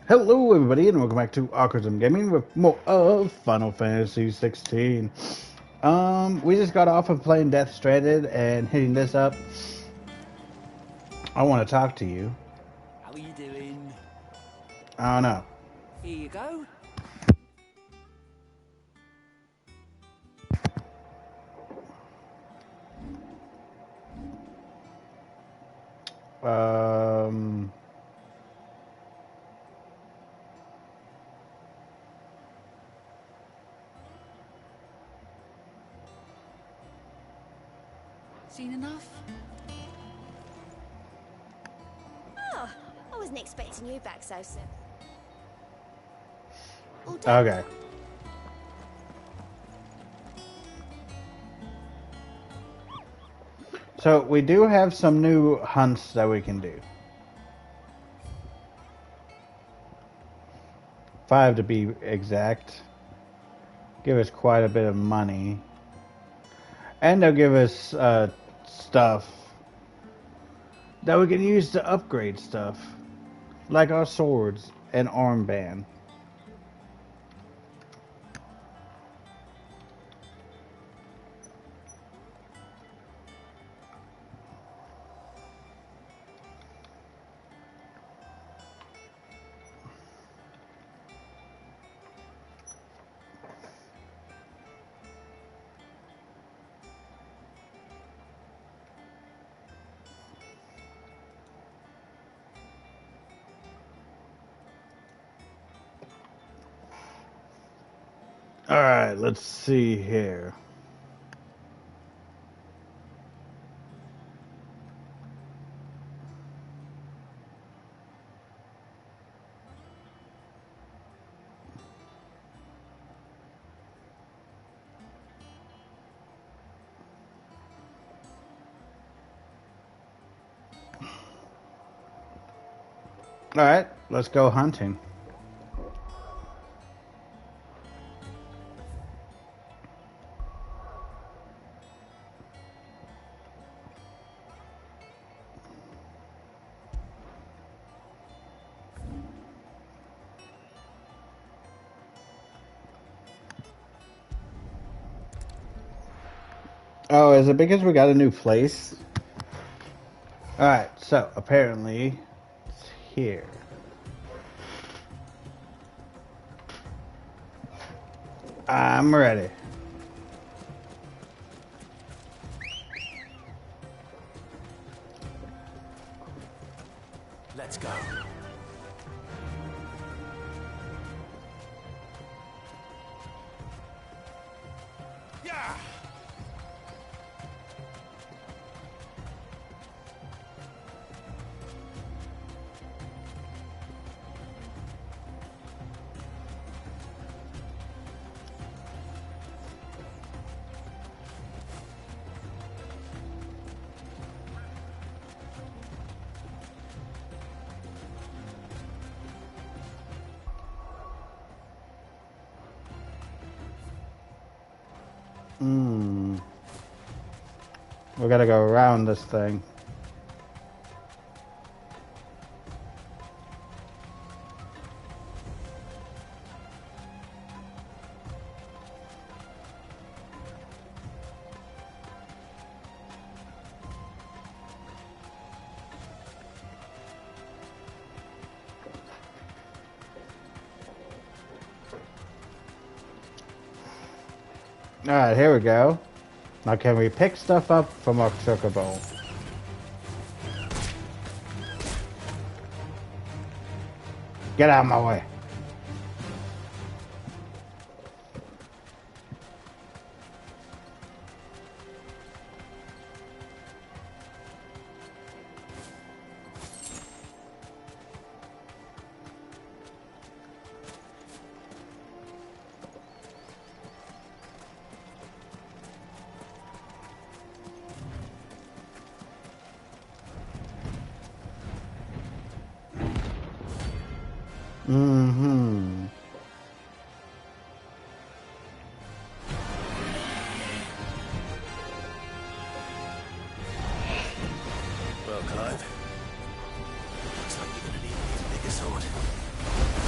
Hello, everybody, and welcome back to Awkwardism Gaming with more of Final Fantasy 16. We just got off of playing Death Stranded and hitting this up. I want to talk to you. How are you doing? I don't know. Here you go. Um, Seen enough? Oh, I wasn't expecting you back so soon. All done? okay. So, we do have some new hunts that we can do. 5 to be exact. Give us quite a bit of money. And they'll give us stuff that we can use to upgrade stuff. Like our swords and armband. Alright, let's see here. Alright, let's go hunting. Oh, is it because we got a new place? Alright, so apparently it's here. I'm ready. Let's go. Yeah. We gotta go around this thing. Alright, here we go. Now can we pick stuff up from our chocobo? Get out of my way. Mm-hmm. Well, Clive. Looks like you're gonna need a bigger sword.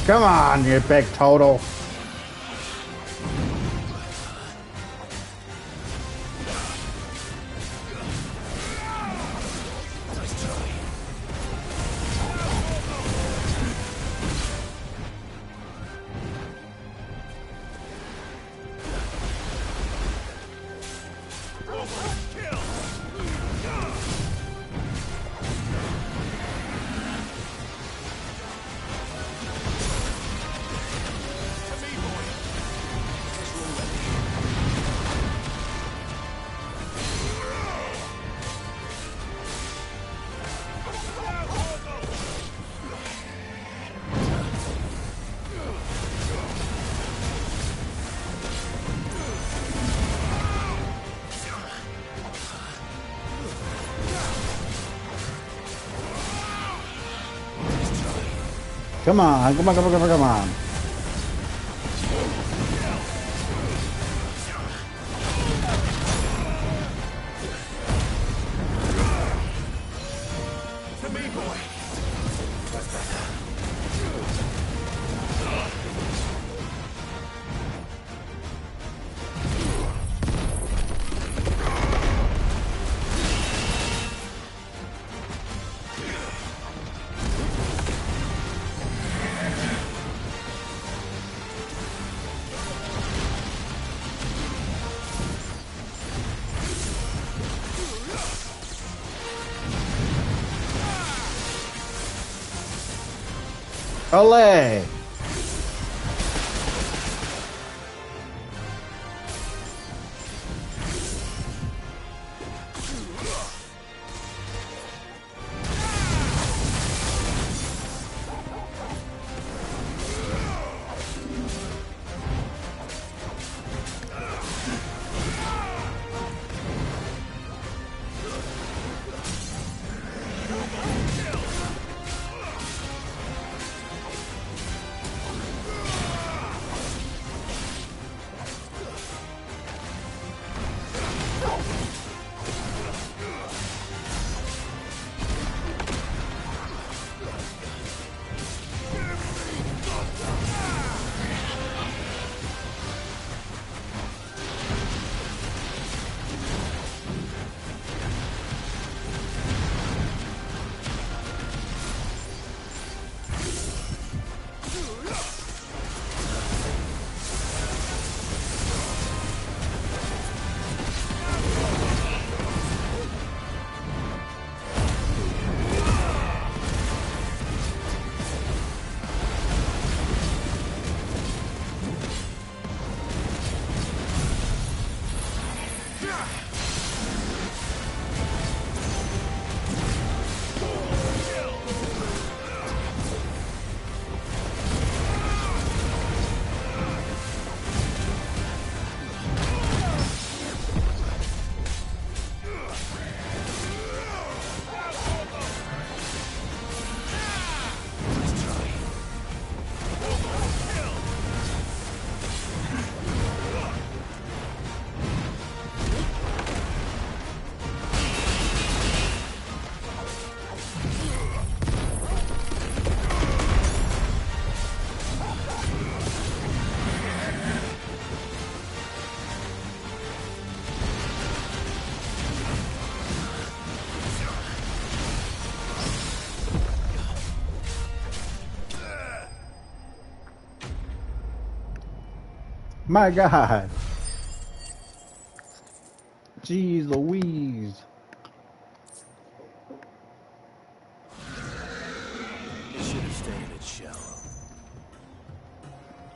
Come on, you big total. Come on, come on, come on, come on, come on. Olé! My God. Jeez Louise. It should have stayed in its shell.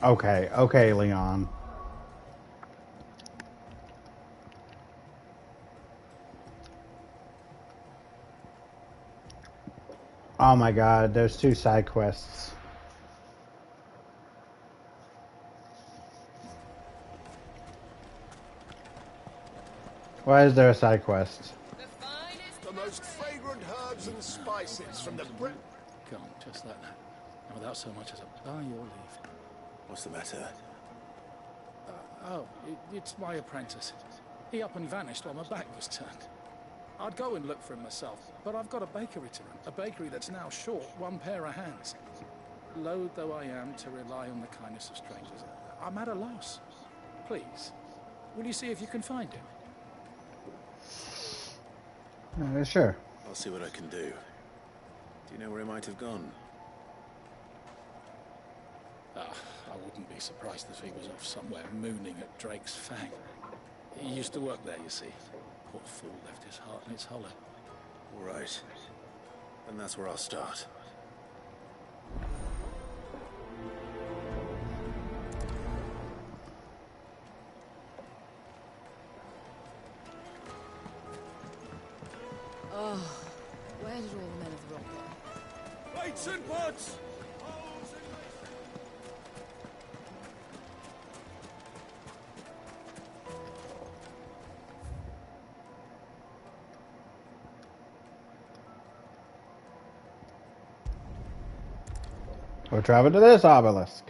Okay, okay, Leon. Oh my God, there's 2 side quests. Why is there a side quest? The most fragrant herbs and spices from the Brit. Gone, just like that. And without so much as a by your leave. What's the matter? It's my apprentice. He up and vanished while my back was turned. I'd go and look for him myself, but I've got a bakery to run. A bakery that's now short 1 pair of hands. Loath though I am to rely on the kindness of strangers, I'm at a loss. Please, will you see if you can find him? Sure. I'll see what I can do. Do you know where he might have gone? I wouldn't be surprised if he was off somewhere mooning at Drake's Fang. He used to work there, you see. Poor fool left his heart in its hollow. All right. And that's where I'll start. Oh, where did all the men of the rock go? Weights and pots! We're traveling to this obelisk.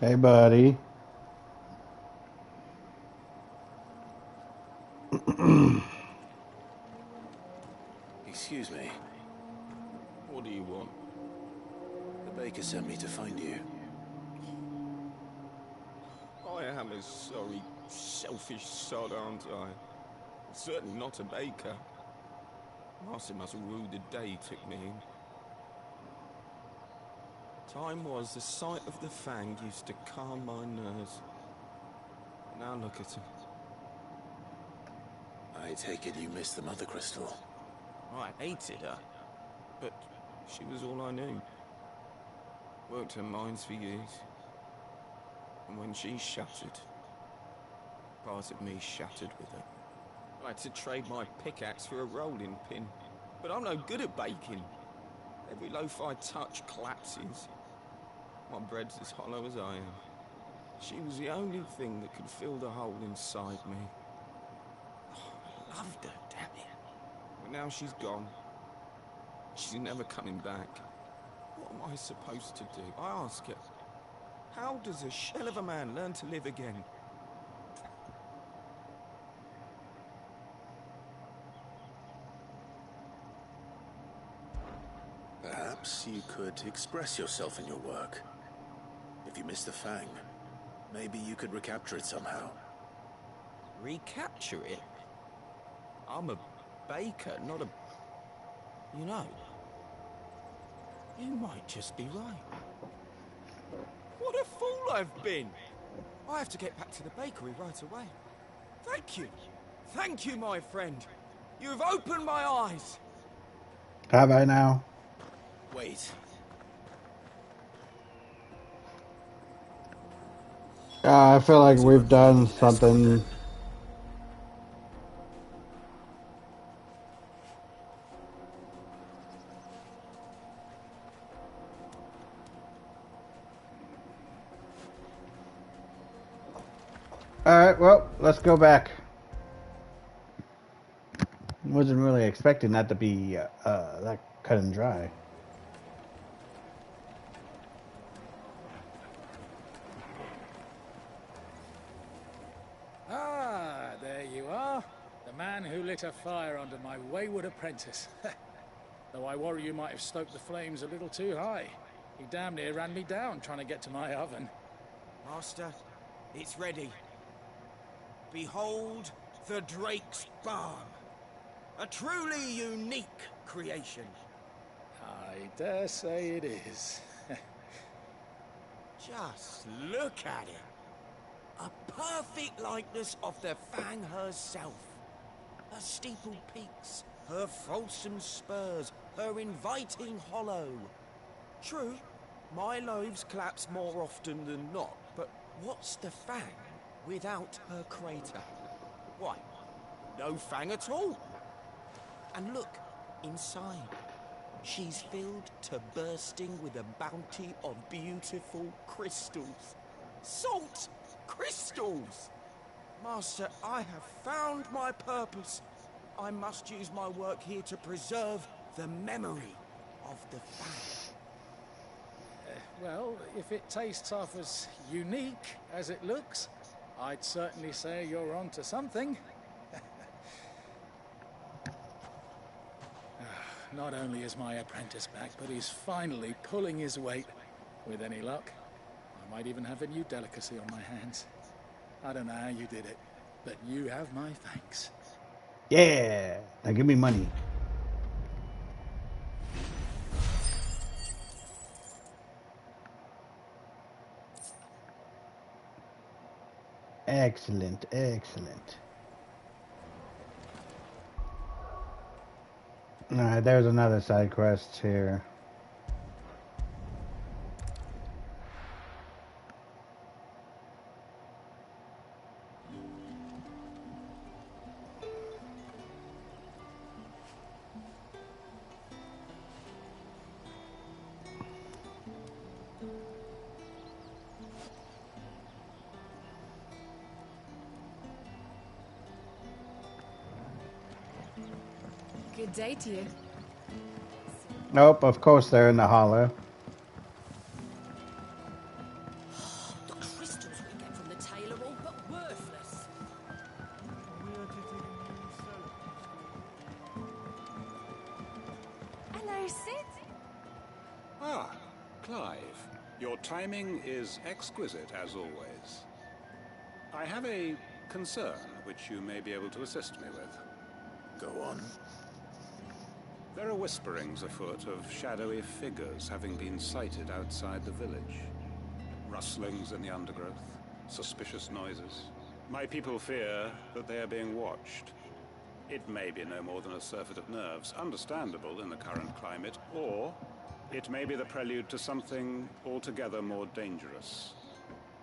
Hey, buddy. Excuse me. What do you want? The baker sent me to find you. I am a sorry, selfish sod, aren't I? Certainly not a baker. Master must have ruled the day he took me in. Time was the sight of the Fang used to calm my nerves. Now look at him. I take it you missed the Mother Crystal. I hated her, but she was all I knew. Worked her mines for years. And when she shattered, part of me shattered with her. I had to trade my pickaxe for a rolling pin, but I'm no good at baking. Every loaf I touch collapses. My bread's as hollow as I am. She was the only thing that could fill the hole inside me. Oh, I loved her, damn it. But now she's gone. She's never coming back. What am I supposed to do? I ask her. How does a shell of a man learn to live again? Perhaps you could express yourself in your work. If you miss the Fang, maybe you could recapture it somehow. Recapture it? I'm a baker, not a... You know, you might just be right. What a fool I've been! I have to get back to the bakery right away. Thank you! Thank you, my friend! You've opened my eyes! Have I now? Wait. I feel like To we've done avoid escort then. something. Alright, well, let's go back. Wasn't really expecting that to be that cut and dry. Ah, there you are. The man who lit a fire under my wayward apprentice. Though I worry you might have stoked the flames a little too high. He damn near ran me down trying to get to my oven. Master, it's ready. Behold the Drake's Balm. A truly unique creation. I dare say it is. Just look at it. A perfect likeness of the Fang herself. Her steepled peaks, her fulsome spurs, her inviting hollow. True, my loaves collapse more often than not, but what's the Fang without her crater? Why, no Fang at all. And look, inside. She's filled to bursting with a bounty of beautiful crystals. Salt crystals! Master, I have found my purpose. I must use my work here to preserve the memory of the Fang. Well, if it tastes half as unique as it looks, I'd certainly say you're onto something. Not only is my apprentice back, but he's finally pulling his weight. With any luck, I might even have a new delicacy on my hands. I don't know how you did it, but you have my thanks. Yeah! Now give me money. Excellent, excellent. Alright, there's another side quest here. Good day to you. Nope, of course they're in the hollow. The crystals we get from the tailor are all but worthless. Hello, Sid. Ah, Clive. Your timing is exquisite, as always. I have a concern which you may be able to assist me with. Go on. There are whisperings afoot of shadowy figures having been sighted outside the village. Rustlings in the undergrowth, suspicious noises. My people fear that they are being watched. It may be no more than a surfeit of nerves, understandable in the current climate, or it may be the prelude to something altogether more dangerous.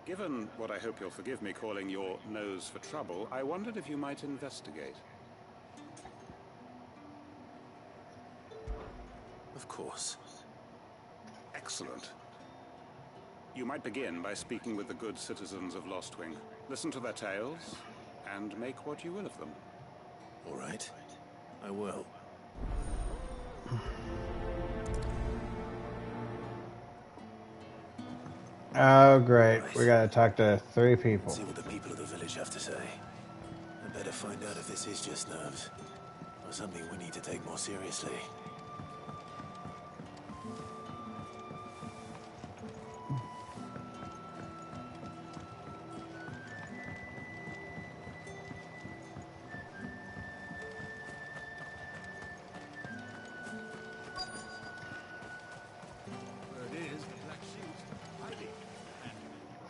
Given what I hope you'll forgive me calling your nose for trouble, I wondered if you might investigate. Of course. Excellent. You might begin by speaking with the good citizens of Lostwing. Listen to their tales, and make what you will of them. All right. I will. Oh, great. Right. We gotta talk to 3 people. See what the people of the village have to say. I better find out if this is just nerves, or something we need to take more seriously.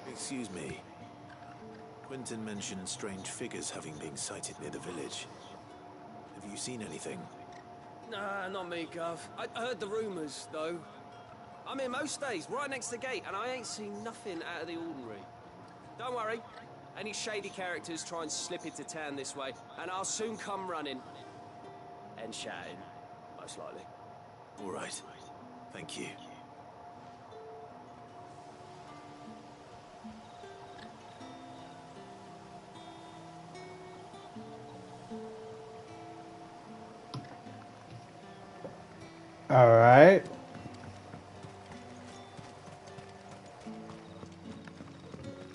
Excuse me. Quentin mentioned strange figures having been sighted near the village. Have you seen anything? Nah, not me, Gov. I heard the rumours, though. I'm here most days, right next to the gate, and I ain't seen nothing out of the ordinary. Don't worry. Any shady characters try and slip into town this way, and I'll soon come running. And shouting, most likely. All right. Thank you. All right.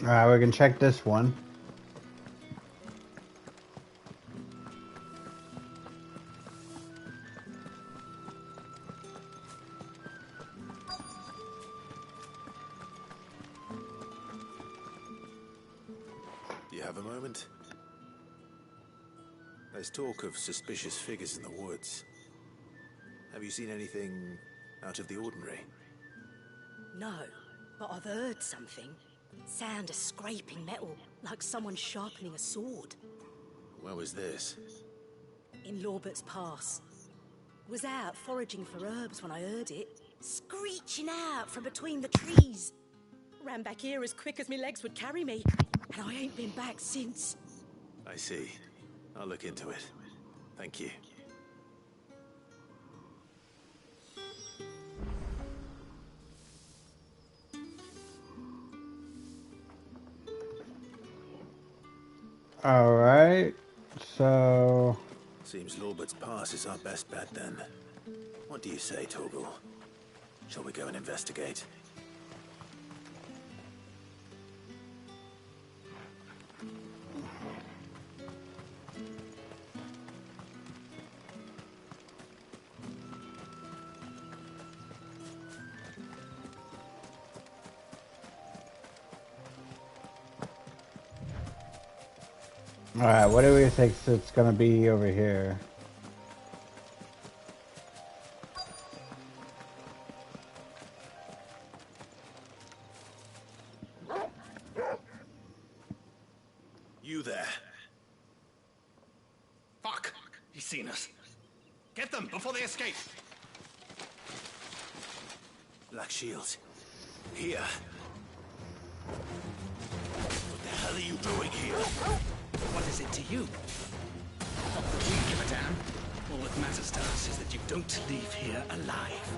All right, we can check this one. Do you have a moment? There's talk of suspicious figures in the woods. Have you seen anything out of the ordinary? No, but I've heard something. Sound of scraping metal, like someone sharpening a sword. Where was this? In Lorbert's Pass. Was out foraging for herbs when I heard it, screeching out from between the trees. Ran back here as quick as my legs would carry me, and I ain't been back since. I see. I'll look into it. Thank you. All right. So Seems Lorbert's Pass is our best bet then. What do you say, Torgal? Shall we go and investigate? all right, what do we think it's gonna be over here? You there. Fuck! He's seen us. Get them before they escape. Black Shields. Here. What the hell are you doing here? What is it to you? Not that we give a damn. All that matters to us is that you don't leave here alive.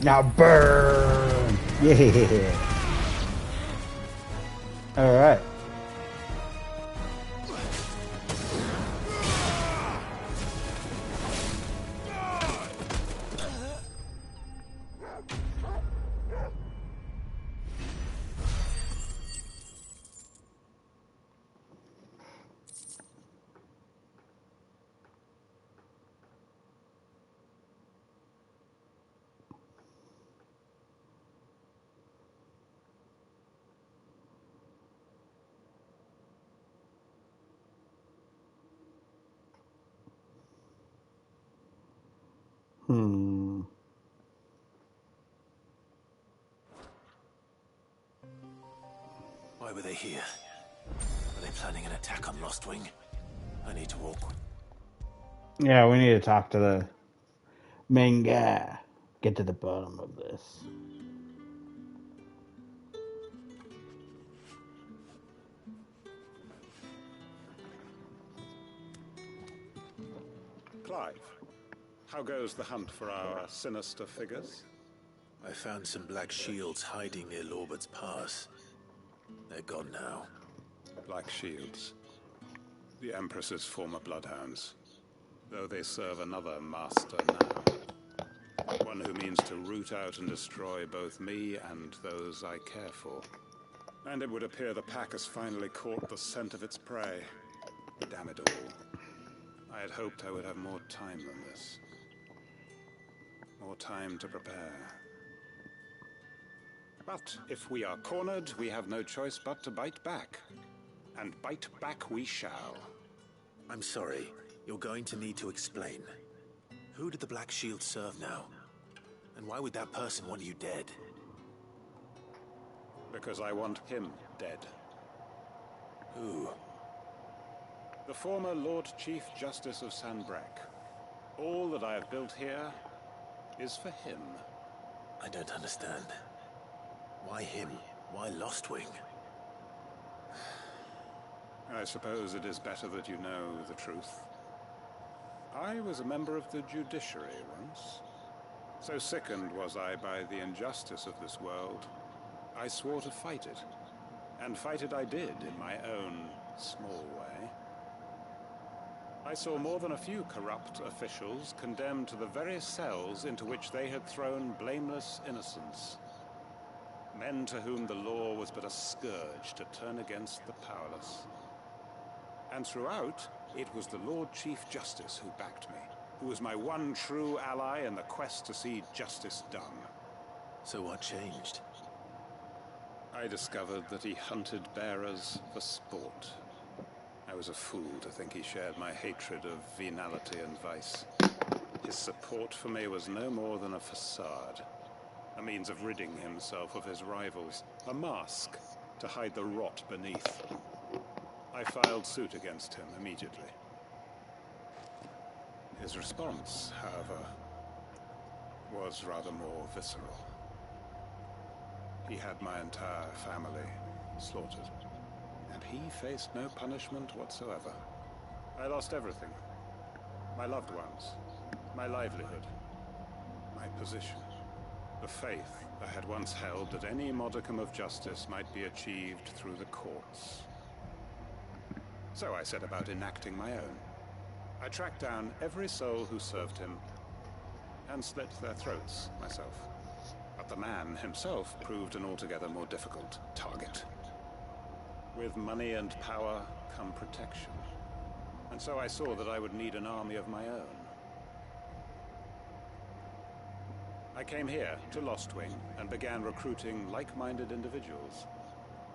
Now burn! Yeah! Alright. Why were they here? Are they planning an attack on Lost Wing? I need to walk. Yeah, we need to talk to the main guy. get to the bottom of this. Clive, how goes the hunt for our sinister figures? I found some black shields hiding near Lorbert's Pass. They're gone now. Black Shields. The Empress's former bloodhounds. Though they serve another master now. One who means to root out and destroy both me and those I care for. And it would appear the pack has finally caught the scent of its prey. Damn it all. I had hoped I would have more time than this. More time to prepare. But if we are cornered, we have no choice but to bite back. And bite back we shall. I'm sorry. You're going to need to explain. Who did the Black Shield serve now? And why would that person want you dead? Because I want him dead. Who? The former Lord Chief Justice of Sanbreque. All that I have built here is for him. I don't understand. Why him? Why Lostwing? I suppose it is better that you know the truth. I was a member of the judiciary once. So sickened was I by the injustice of this world, I swore to fight it. And fight it I did in my own small way. I saw more than a few corrupt officials condemned to the very cells into which they had thrown blameless innocents. Men to whom the law was but a scourge to turn against the powerless. And throughout, it was the Lord Chief Justice who backed me, who was my one true ally in the quest to see justice done. So what changed? I discovered that he hunted bearers for sport. I was a fool to think he shared my hatred of venality and vice. His support for me was no more than a facade. A means of ridding himself of his rivals. A mask to hide the rot beneath. I filed suit against him immediately. His response, however, was rather more visceral. He had my entire family slaughtered, and he faced no punishment whatsoever. I lost everything. My loved ones, my livelihood, my position. The faith I had once held that any modicum of justice might be achieved through the courts. So I set about enacting my own. I tracked down every soul who served him and slit their throats myself. But the man himself proved an altogether more difficult target. With money and power come protection. And so I saw that I would need an army of my own. I came here to Lostwing and began recruiting like-minded individuals.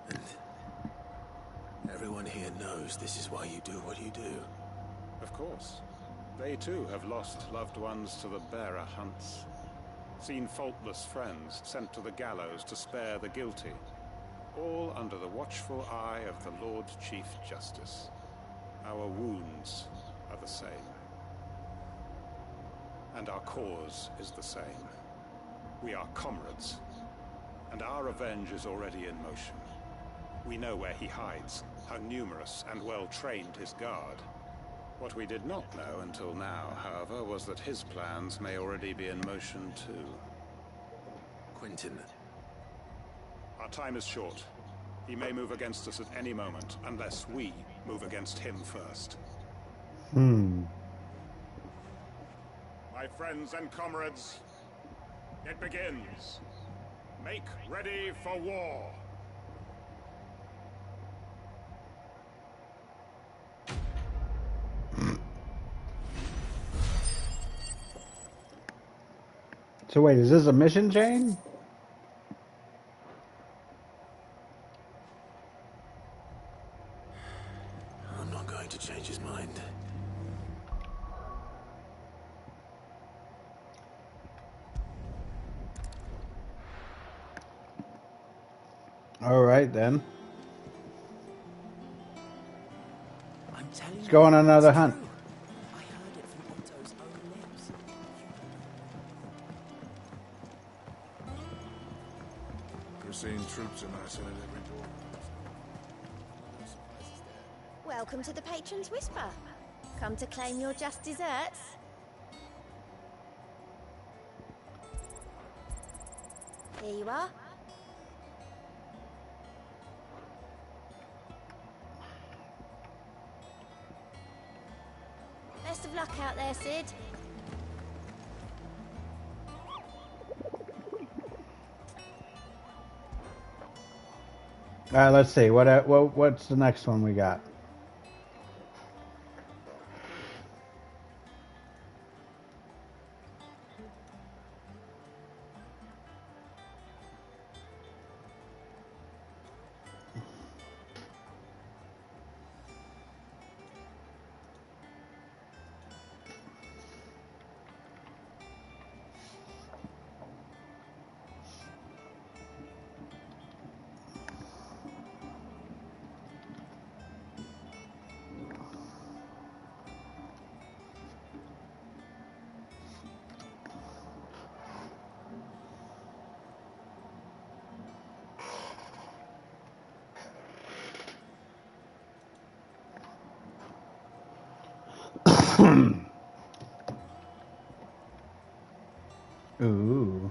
And everyone here knows this is why you do what you do. Of course. They too have lost loved ones to the bearer hunts. Seen faultless friends sent to the gallows to spare the guilty. All under the watchful eye of the Lord Chief Justice. Our wounds are the same. And our cause is the same. We are comrades. And our revenge is already in motion. We know where he hides, how numerous and well-trained his guard. What we did not know until now, however, was that his plans may already be in motion too. Quentin. Our time is short. He may move against us at any moment, unless we move against him first. Hmm. My friends and comrades, it begins. Make ready for war. So wait, is this a mission chain? I'm not going to change his mind. All right then. I'm telling Let's you, go on another it's hunt. true. I heard it from Otto's own lips. seen troops amassing at every door. Welcome to the Patron's Whisper. Come to claim your just desserts? Here you are. Best of luck out there, Sid. All right, let's see. What's the next one we got? Ooh.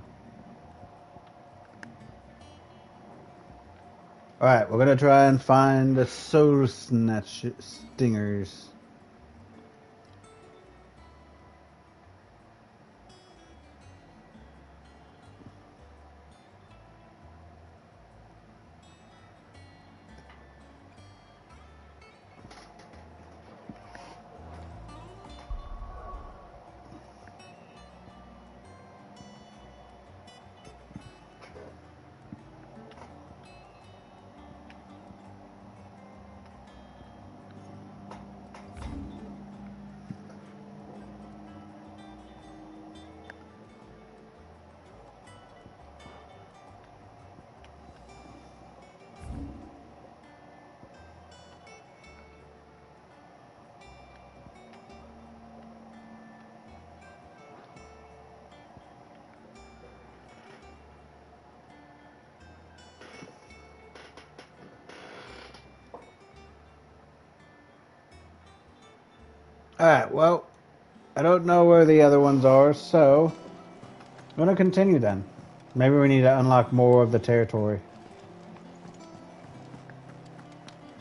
Alright, we're gonna try and find the soul snatch stingers. Alright, well, I don't know where the other ones are, so I'm gonna continue then. Maybe we need to unlock more of the territory.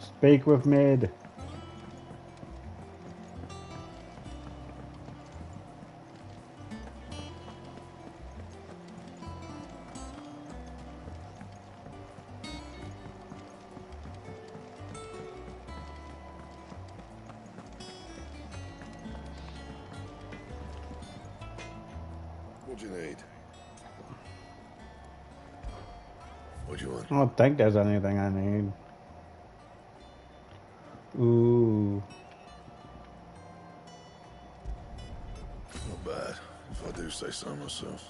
Speak with Mid. What do you need? What do you want? I don't think there's anything I need. Ooh. Not bad, if I do say so myself.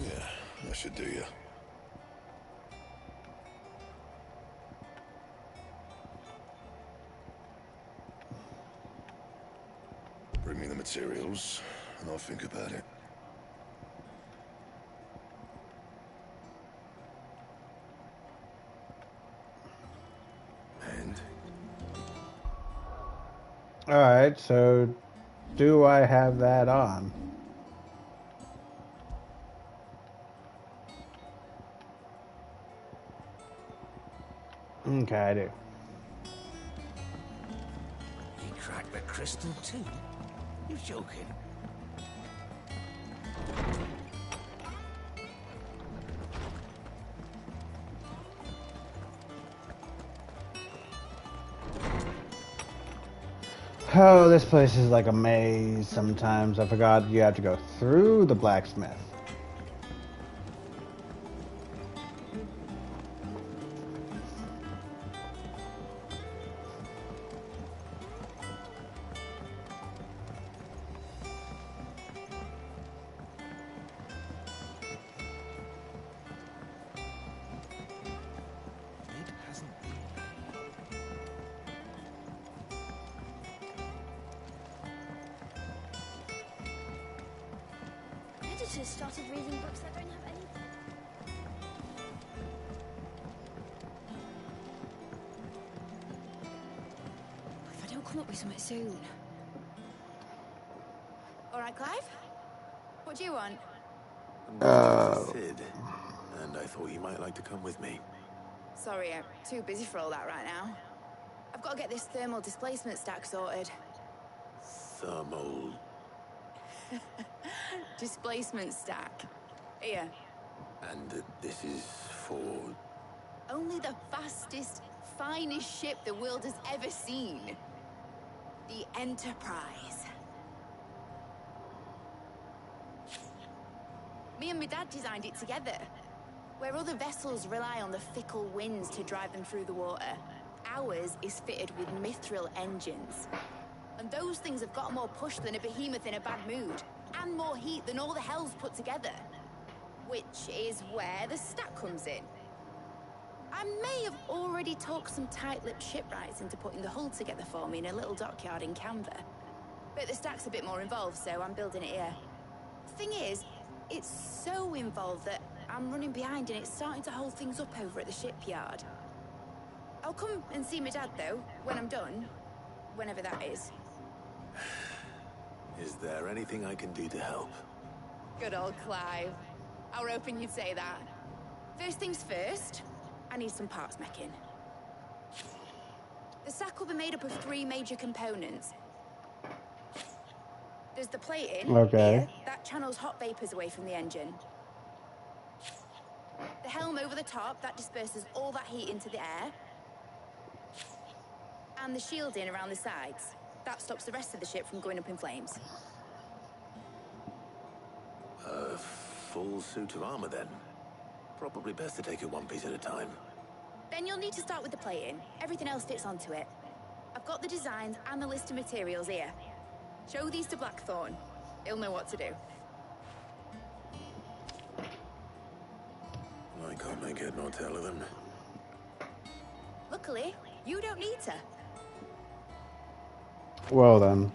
Yeah, that should do you. Bring me the materials, and I'll think about it. And? Alright, so do I have that on? Okay, I do. He cracked the crystal too? You joking? Oh, this place is like a maze sometimes. I forgot you have to go through the blacksmith. just started reading books that don't have anything. If I don't come up with something soon. All right, Clive? What do you want? I'm just Sid, and I thought you might like to come with me. Sorry, I'm too busy for all that right now. I've got to get this thermal displacement stack sorted. Thermal... Displacement stack. Here. And this is for... Only the fastest, finest ship the world has ever seen. The Enterprise. Me and my dad designed it together. Where other vessels rely on the fickle winds to drive them through the water, ours is fitted with mithril engines. And those things have got more push than a behemoth in a bad mood, and more heat than all the hells put together. Which is where the stack comes in. I may have already talked some tight-lipped shipwrights into putting the hull together for me in a little dockyard in Canva. But the stack's a bit more involved, so I'm building it here. Thing is, it's so involved that I'm running behind and it's starting to hold things up over at the shipyard. I'll come and see my dad, though, when I'm done. Whenever that is. Is there anything I can do to help? Good old Clive. I were hoping you'd say that. First things first, I need some parts meching. The stack will be made up of 3 major components. There's the plating, here, that channels hot vapors away from the engine. The helm over the top, that disperses all that heat into the air. And the shielding around the sides. That stops the rest of the ship from going up in flames. A full suit of armor, then? Probably best to take it one piece at a time. Then you'll need to start with the plating. Everything else fits onto it. I've got the designs and the list of materials here. Show these to Blackthorn. He'll know what to do. I can't make head nor tail of them. Luckily, you don't need to. Well then.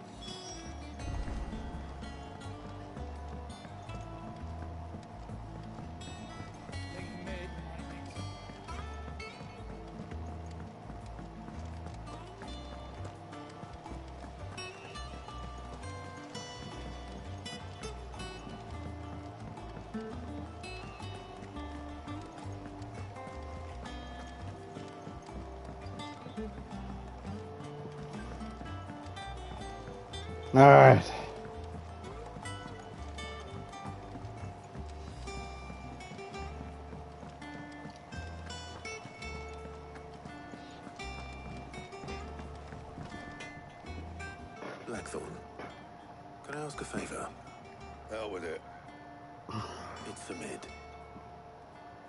All right. Blackthorn, can I ask a favor? Hell with it. It's for Mid.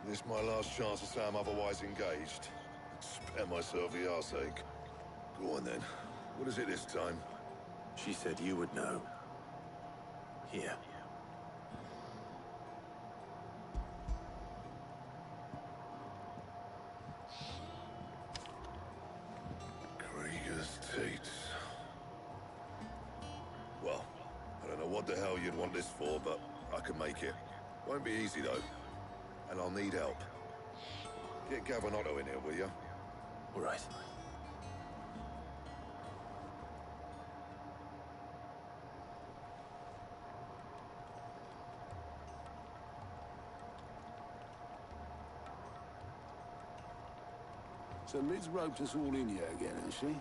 This my last chance to say I'm otherwise engaged. Spare myself the arseache. Go on then. What is it this time? She said you would know. Here. Krieger's Tates. Well, I don't know what the hell you'd want this for, but I can make it. Won't be easy though. And I'll need help. Get Gavinotto in here, will you? All right. So Mid's roped us all in here again, has she?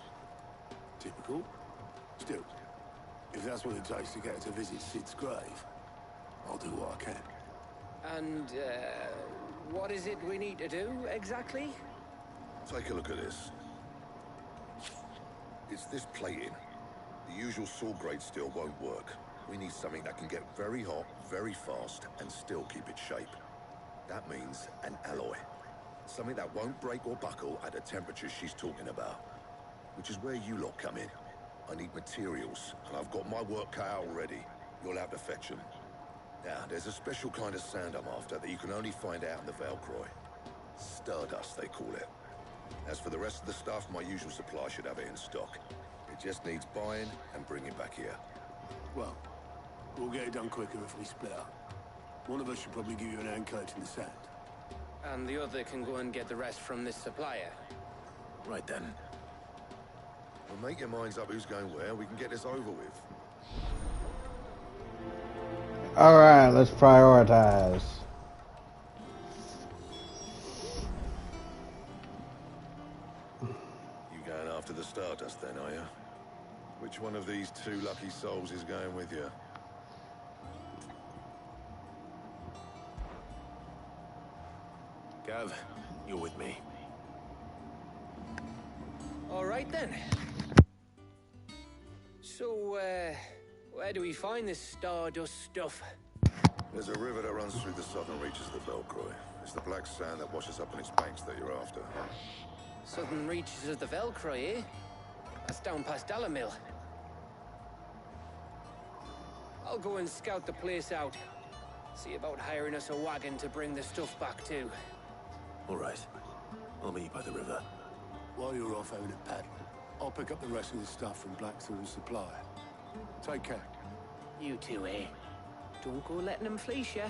Typical. Still, if that's what it takes to get to visit Sid's grave, I'll do what I can. And, what is it we need to do, exactly? Take a look at this. It's this plating. The usual saw grade steel won't work. We need something that can get very hot, very fast, and still keep its shape. That means an alloy. Something that won't break or buckle at the temperatures she's talking about. Which is where you lot come in. I need materials, and I've got my work cut out already. You'll have to fetch them. Now, there's a special kind of sand I'm after that you can only find out in the Valcroy. Stardust, they call it. As for the rest of the stuff, my usual supply should have it in stock. It just needs buying and bringing back here. Well, we'll get it done quicker if we split up. One of us should probably give you an hand collecting the sand. And the other can go and get the rest from this supplier. Right then. Well, make your minds up who's going where. We can get this over with. Alright, let's prioritize. You going after the Stardust then, are you? Which one of these two lucky souls is going with you? Gav, you're with me. All right then. So, where do we find this Stardust stuff? There's a river that runs through the southern reaches of the Velcroy. It's the black sand that washes up on its banks that you're after. Southern reaches of the Velcroy, eh? That's down past Dalamil. I'll go and scout the place out. See about hiring us a wagon to bring the stuff back to. All right. I'll meet you by the river. While you're off having a paddle, I'll pick up the rest of the stuff from Blackthorn's supply. Take care. You two, eh? Don't go letting them fleece ya.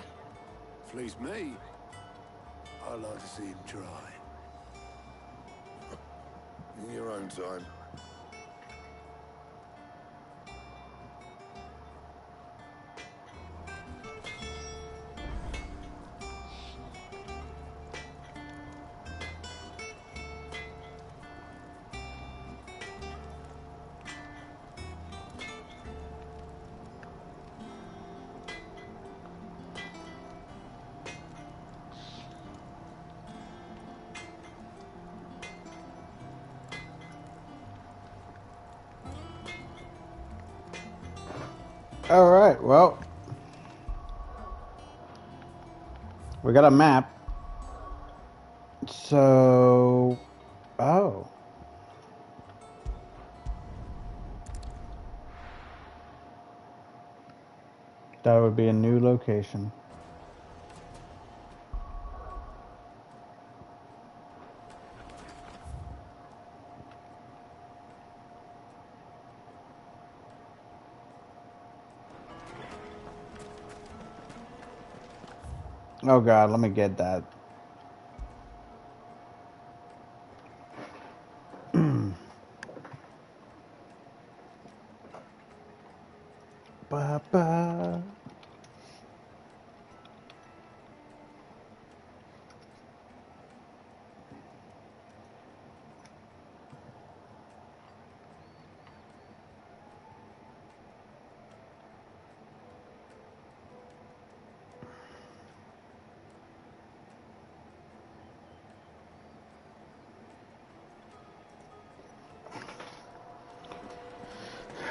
Fleece me? I'd like to see him try. In your own time. Alright, well. We got a map. So... Oh. That would be a new location. Oh god, let me get that. Ba-ba.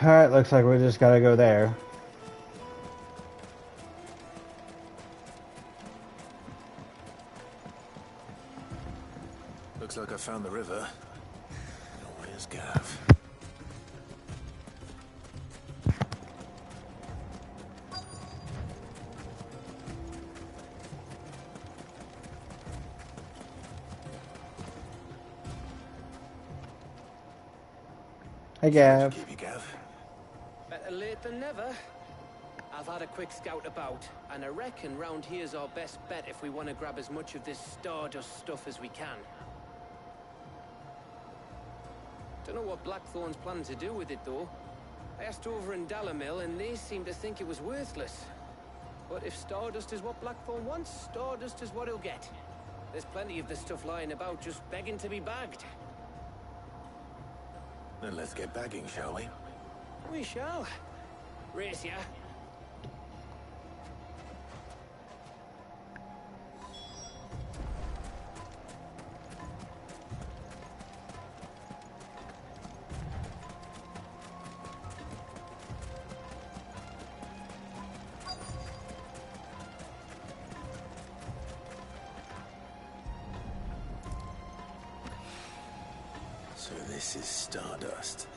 Alright, looks like we just gotta go there. Looks like I found the river. Now where's Gav? Hey Gav. Keep you, Gav. Better late than never. I've had a quick scout about, and I reckon round here's our best bet if we want to grab as much of this Stardust stuff as we can. Don't know what Blackthorn's planning to do with it, though. I asked over in Dalamil, and they seem to think it was worthless. But if Stardust is what Blackthorn wants, Stardust is what he'll get. There's plenty of this stuff lying about, just begging to be bagged. Then let's get bagging, shall we? We shall. Race ya. So this is Stardust.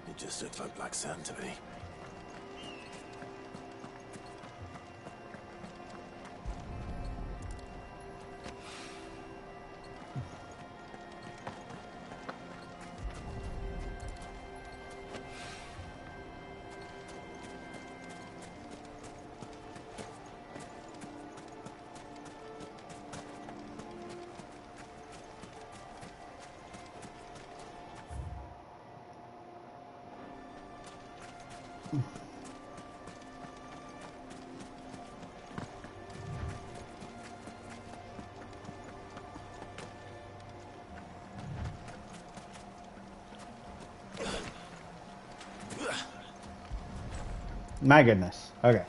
It just looks like black sand to me. My goodness. Okay.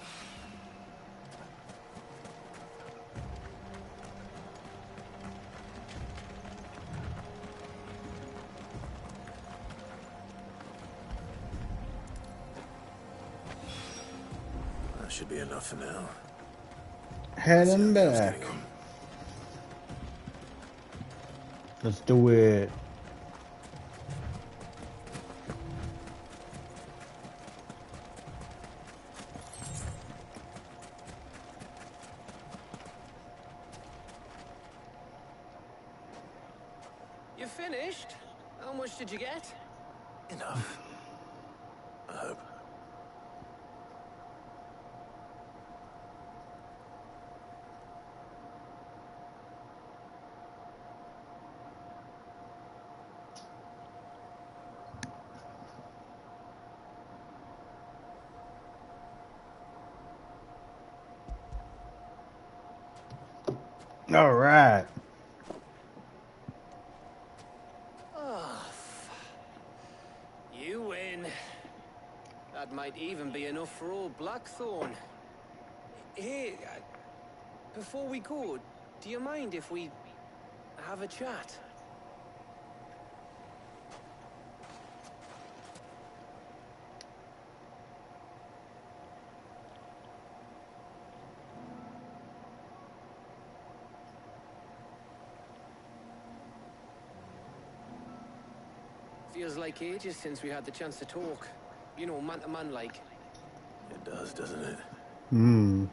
That should be enough for now. Heading back. Let's do it. You finished? How much did you get? Enough. I hope. All right. Oh, you win. That might even be enough for old Blackthorn. Hey, before we go, do you mind if we have a chat? Feels like ages since we had the chance to talk. You know, man to man like. It does, doesn't it? Hmm.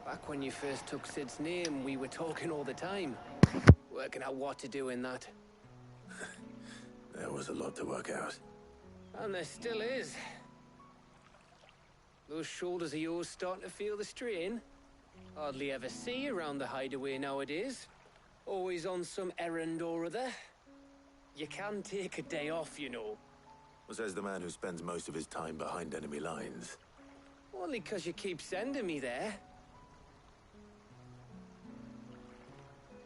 Back when you first took Sid's name, we were talking all the time. Working out what to do in that. There was a lot to work out. And there still is. Those shoulders of yours starting to feel the strain? Hardly ever see you around the hideaway nowadays. Always on some errand or other. You can take a day off, you know. Says the man who spends most of his time behind enemy lines. Only 'cause you keep sending me there.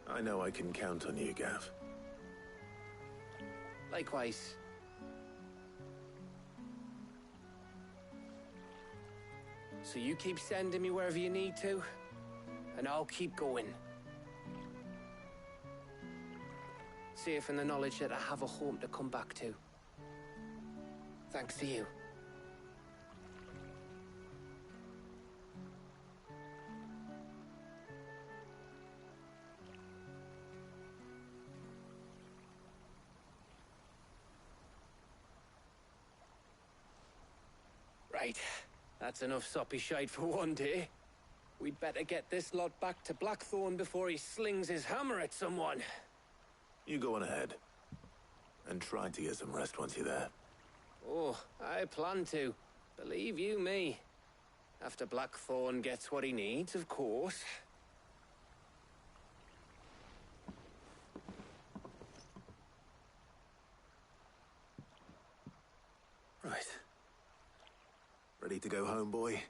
I know I can count on you, Gav. Likewise. So you keep sending me wherever you need to, and I'll keep going. Safe in the knowledge that I have a home to come back to. Thanks to you. Right. That's enough soppy shite for one day. We'd better get this lot back to Blackthorn before he slings his hammer at someone. You go on ahead. And try to get some rest once you're there. Oh, I plan to. Believe you me. After Blackthorn gets what he needs, of course. Right. Ready to go home, boy?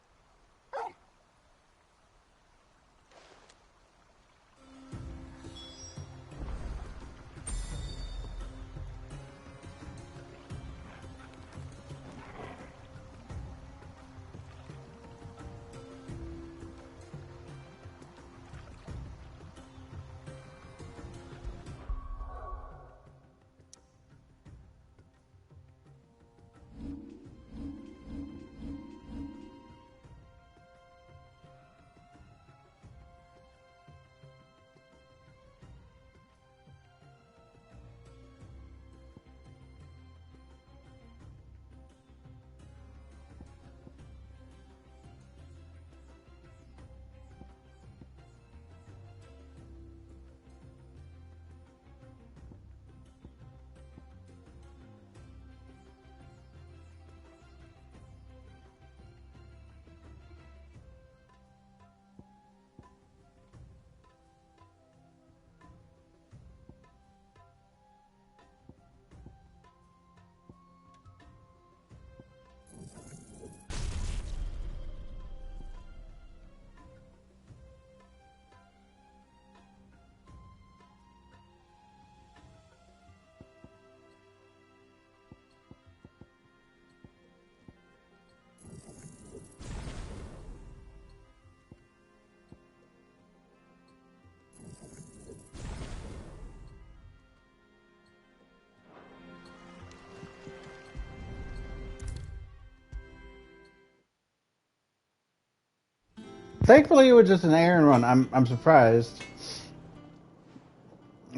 Thankfully, it was just an errand run. I'm surprised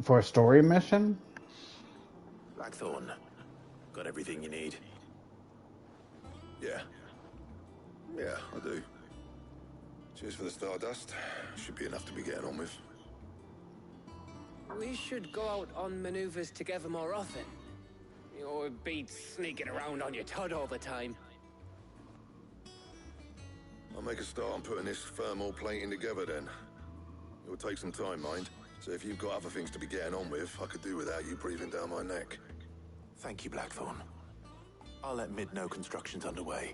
for a story mission. Blackthorn, got everything you need? Yeah. Yeah, I do. Cheers for the stardust. Should be enough to be getting on with. We should go out on maneuvers together more often. Or beat sneaking around on your Todd all the time. I'll make a start on putting this thermal plating together then. It'll take some time, mind. So if you've got other things to be getting on with, I could do without you breathing down my neck. Thank you, Blackthorn. I'll let Mid know construction's underway.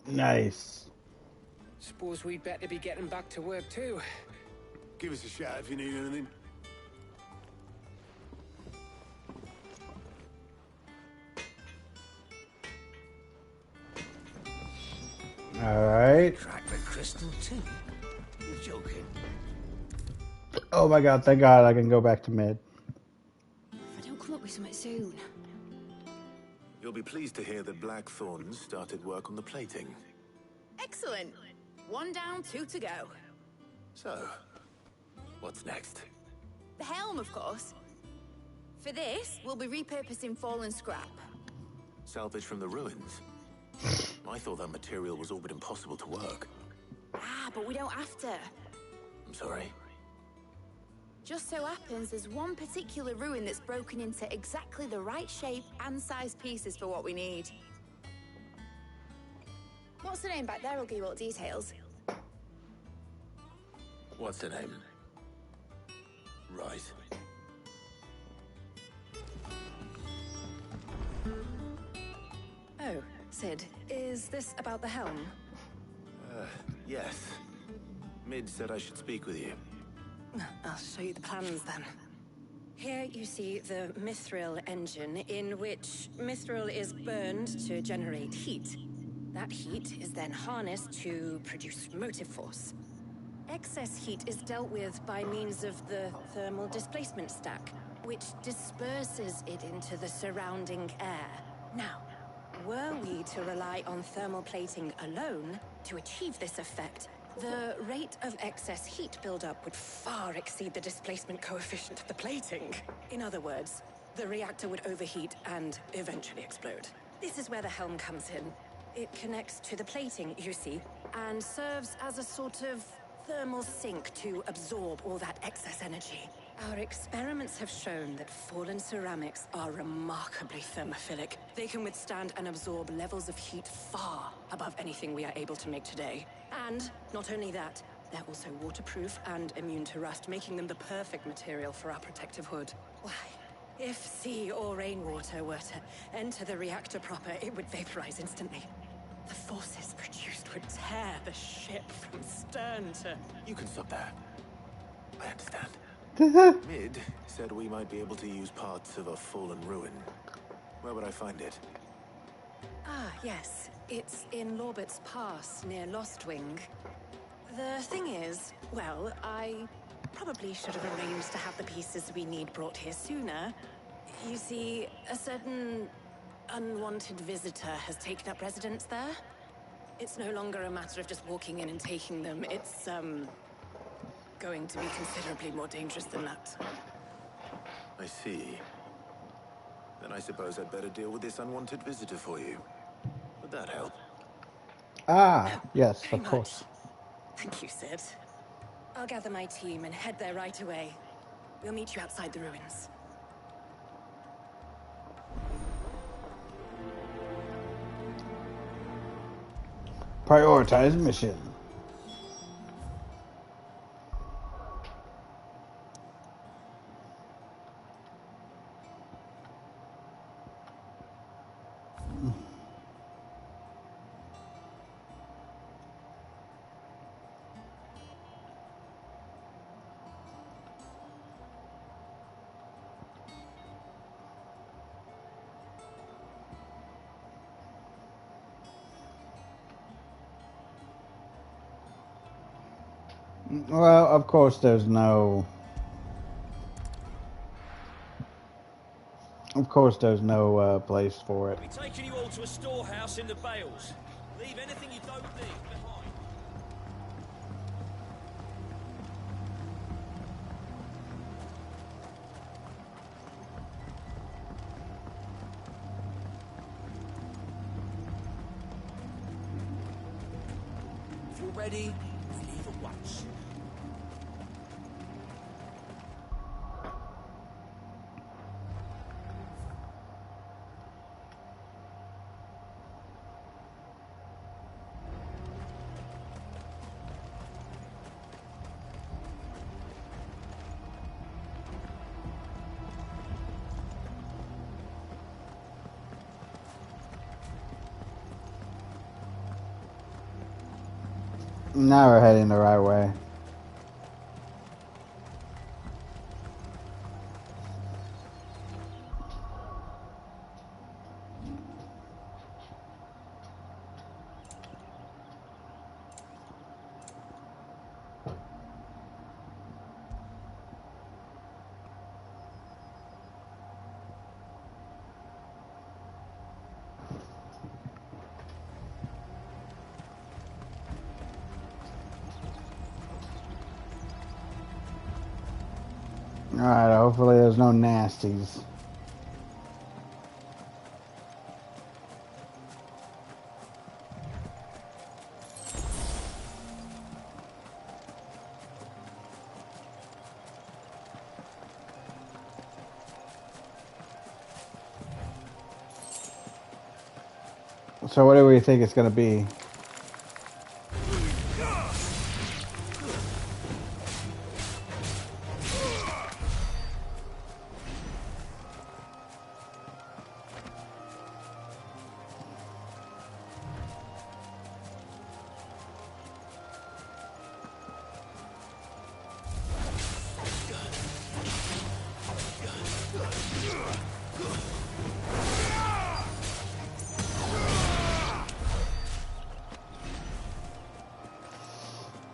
Nice. Suppose we'd better be getting back to work too. Give us a shout if you need anything. All right. Crack the crystal too? You're joking. Oh my god, thank god I can go back to mid. If I don't come up with something soon. You'll be pleased to hear that Blackthorn started work on the plating. Excellent. 1 down, 2 to go. So, what's next? The helm, of course. For this, we'll be repurposing fallen scrap. Salvage from the ruins? I thought that material was all but impossible to work. Ah, but we don't have to. I'm sorry. Just so happens there's one particular ruin that's broken into exactly the right shape and size pieces for what we need. What's the name back there? I'll give you all the details. What's her name? Right. Oh, Sid, is this about the helm? Yes. Mid said I should speak with you. I'll show you the plans then. Here you see the mithril engine, in which mithril is burned to generate heat. That heat is then harnessed to produce motive force. Excess heat is dealt with by means of the thermal displacement stack, which disperses it into the surrounding air. Now, were we to rely on thermal plating alone to achieve this effect, the rate of excess heat buildup would far exceed the displacement coefficient of the plating. In other words, the reactor would overheat and eventually explode. This is where the helm comes in. It connects to the plating, you see, and serves as a sort of thermal sink to absorb all that excess energy. Our experiments have shown that fallen ceramics are remarkably thermophilic. They can withstand and absorb levels of heat far above anything we are able to make today. And not only that, they're also waterproof and immune to rust, making them the perfect material for our protective hood. Why, if sea or rainwater were to enter the reactor proper, it would vaporize instantly. The forces produced would tear the ship from stern to... You can stop there. I understand. Mid said we might be able to use parts of a fallen ruin. Where would I find it? Ah, yes. It's in Lorbert's Pass, near Lostwing. The thing is, well, I probably should have arranged to have the pieces we need brought here sooner. You see, a certain unwanted visitor has taken up residence there. It's no longer a matter of just walking in and taking them. It's, going to be considerably more dangerous than that. I see. Then I suppose I'd better deal with this unwanted visitor for you. Would that help? Ah, yes, Very of course. much. Thank you, Sid. I'll gather my team and head there right away. We'll meet you outside the ruins. Prioritize mission. Well, of course, there's no Of course, there's no place for it. We'll be taking you all to a storehouse in the Bales. Leave anything you don't need behind. If you're ready, we leave at once. Now we're heading the right way. Alright, hopefully there's no nasties. So what do we think it's going to be?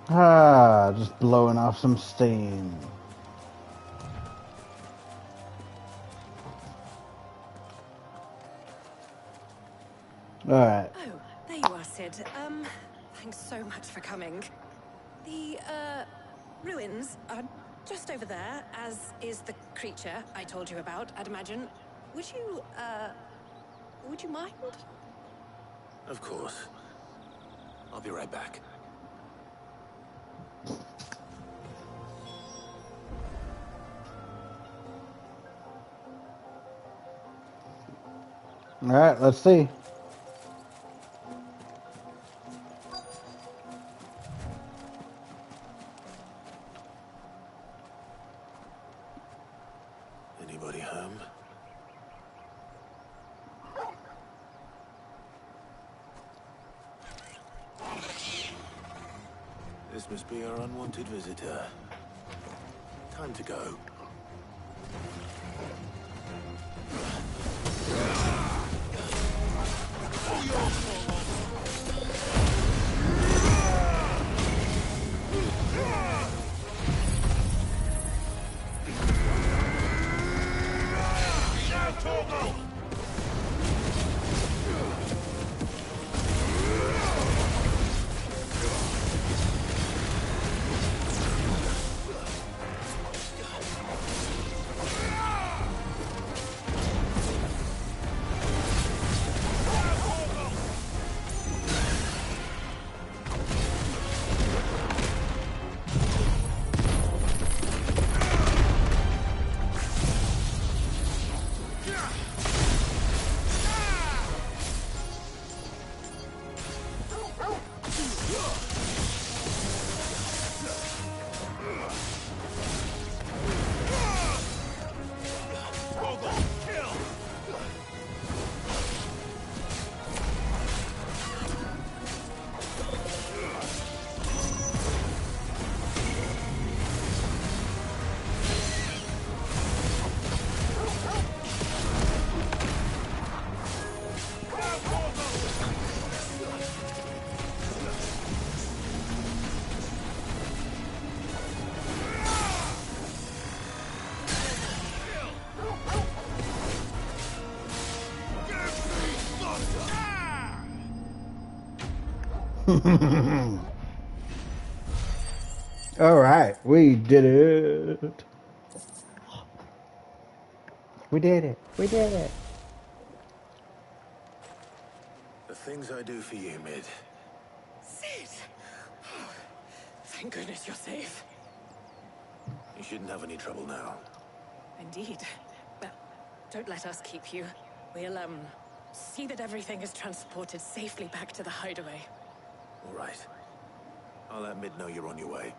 Ah, just blowing off some steam. Alright. Oh, there you are, Sid. Thanks so much for coming. The, ruins are just over there, as is the creature I told you about, I'd imagine. Would you mind? Of course. I'll be right back. Alright, let's see. Anybody home? This must be our unwanted visitor. Time to go. All right, we did it. We did it. We did it. The things I do for you, Mid. Sid! Oh, thank goodness you're safe. You shouldn't have any trouble now. Indeed. Well, don't let us keep you. We'll, see that everything is transported safely back to the hideaway. All right. I'll let Mid know you're on your way.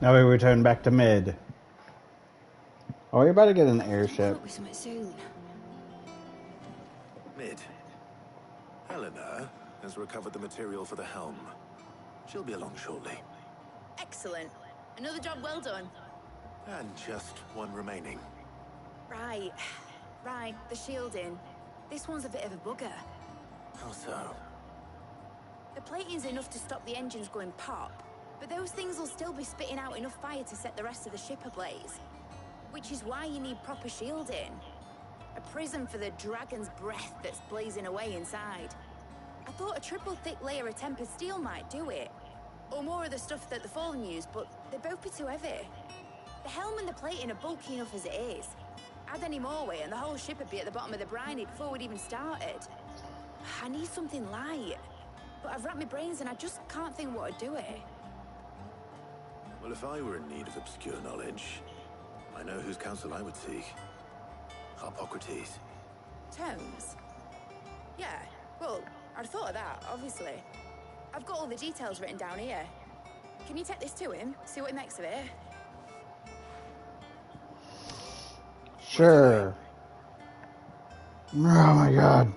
Now we return back to Mid. Oh, you're about to get an airship. Soon. Mid. Helena has recovered the material for the helm. She'll be along shortly. Excellent. Another job well done. And just one remaining. Right. Right, the shielding. This one's a bit of a bugger. How so? The plating's enough to stop the engines going pop, but those things will still be spitting out enough fire to set the rest of the ship ablaze. Which is why you need proper shielding. A prism for the dragon's breath that's blazing away inside. I thought a triple thick layer of tempered steel might do it. Or more of the stuff that the Fallen use, but they'd both be too heavy. The helm and the plating are bulky enough as it is. Add any more weight and the whole ship would be at the bottom of the briny before we'd even started. I need something light. But I've wrapped my brains and I just can't think what would do it. Well, if I were in need of obscure knowledge, I know whose counsel I would seek. Hippocrates. Tomes? Yeah, well, I'd thought of that, obviously. I've got all the details written down here. Can you take this to him? See what he makes of it? Sure. Oh my god.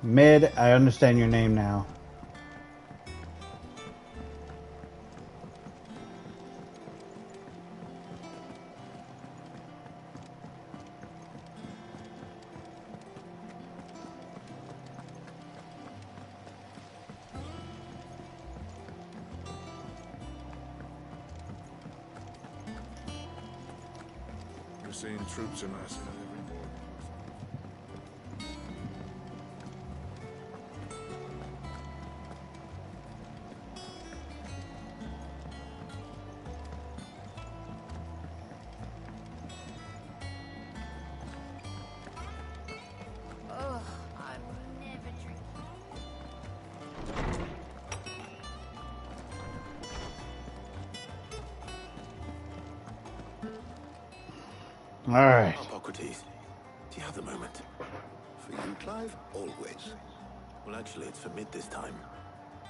Mid, I understand your name now. We're seeing troops amassing at every port. Oh, I would never drink. All right. Hippocrates, do you have the moment? For you, Clive? Always. Well, actually, it's for Mid this time.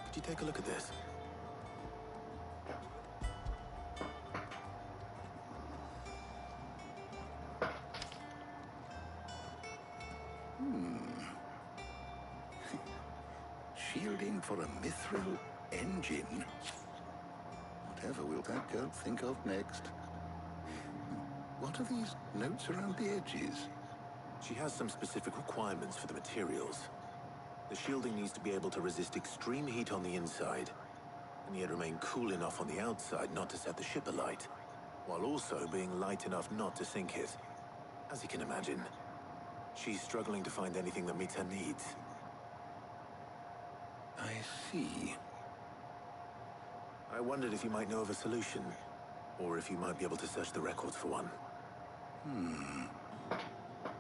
Could you take a look at this? Shielding for a mithril engine. Whatever will that girl think of next? What are these notes around the edges? She has some specific requirements for the materials. The shielding needs to be able to resist extreme heat on the inside, and yet remain cool enough on the outside not to set the ship alight, while also being light enough not to sink it. As you can imagine, she's struggling to find anything that meets her needs. I see. I wondered if you might know of a solution, or if you might be able to search the records for one.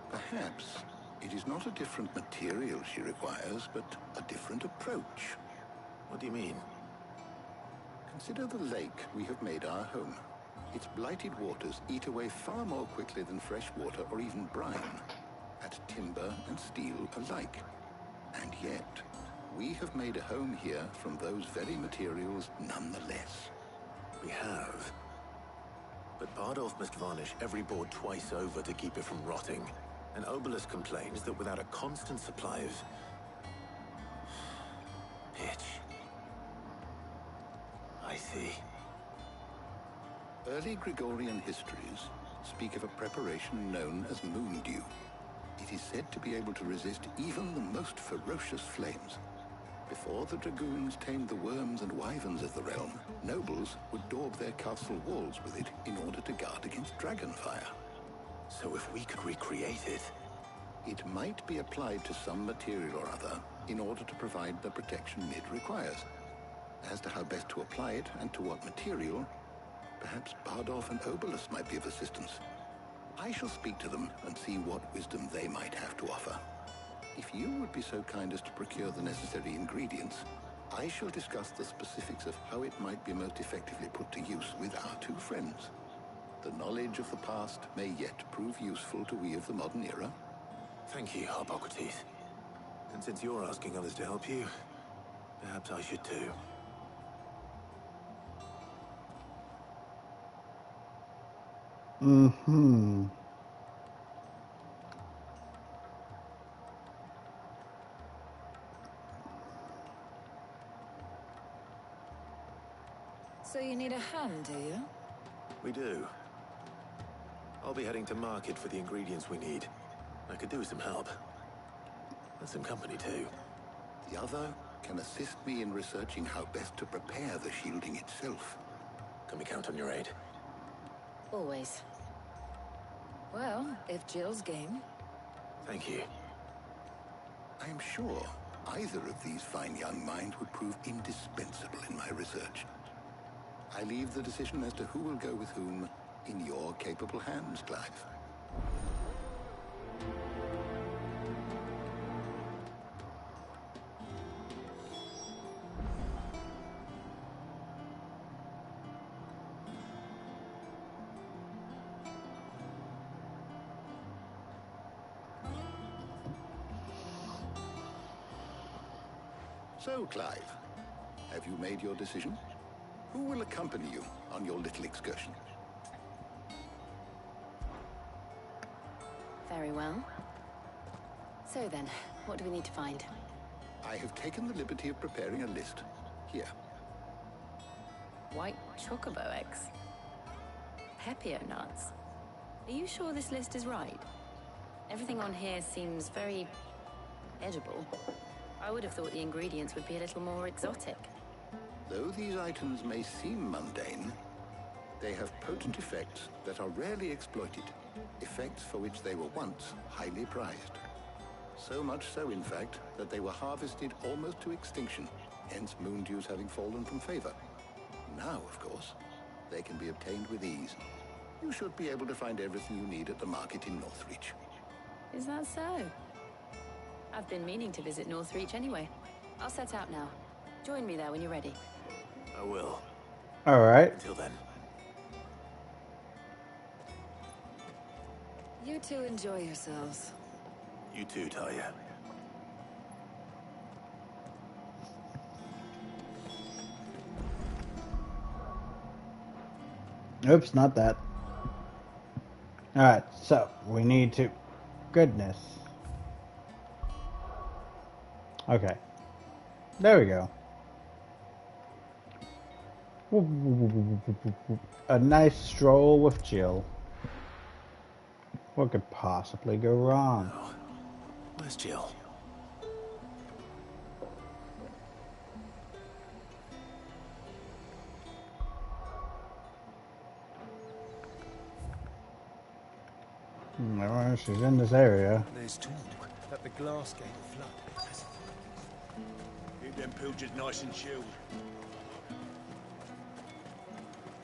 Perhaps it is not a different material she requires, but a different approach. What do you mean? Consider the lake we have made our home. Its blighted waters eat away far more quickly than fresh water or even brine, at timber and steel alike. And yet, We have made a home here from those very materials nonetheless. We have. But Bardolph must varnish every board twice over to keep it from rotting. And Obelus complains that without a constant supply of pitch. I see. Early Gregorian histories speak of a preparation known as moon dew. It is said to be able to resist even the most ferocious flames. Before the dragoons tamed the worms and wyverns of the realm, nobles would daub their castle walls with it in order to guard against dragonfire. So if we could recreate it... It might be applied to some material or other in order to provide the protection it requires. As to how best to apply it and to what material, perhaps Bardolph and Obelus might be of assistance. I shall speak to them and see what wisdom they might have to offer. If you would be so kind as to procure the necessary ingredients, I shall discuss the specifics of how it might be most effectively put to use with our two friends. The knowledge of the past may yet prove useful to we of the modern era. Thank you, Hippocrates. And since you're asking others to help you, perhaps I should too. Mm-hmm. So you need a hand, do you? We do. I'll be heading to market for the ingredients we need. I could do with some help. And some company too. The other can assist me in researching how best to prepare the shielding itself. Can we count on your aid? Always. Well, if Jill's game. Thank you. I am sure either of these fine young minds would prove indispensable in my research. I leave the decision as to who will go with whom in your capable hands, Clive. So, Clive, have you made your decision? Who will accompany you on your little excursion? Very well. So then, what do we need to find? I have taken the liberty of preparing a list. Here. White chocobo eggs. Pepio nuts. Are you sure this list is right? Everything on here seems very edible. I would have thought the ingredients would be a little more exotic. Though these items may seem mundane, they have potent effects that are rarely exploited, effects for which they were once highly prized. So much so, in fact, that they were harvested almost to extinction, hence moon dews having fallen from favor. Now, of course, they can be obtained with ease. You should be able to find everything you need at the market in Northreach. Is that so? I've been meaning to visit Northreach anyway. I'll set out now. Join me there when you're ready. I will. All right. Until then. You two enjoy yourselves. You too, Talia. Oops, not that. All right, so we need to... Goodness. Okay. There we go. A nice stroll with Jill. What could possibly go wrong? Oh. Where's Jill? Well, she's in this area. There's talk that the glass gate flood. Keep them pilgers nice and chilled.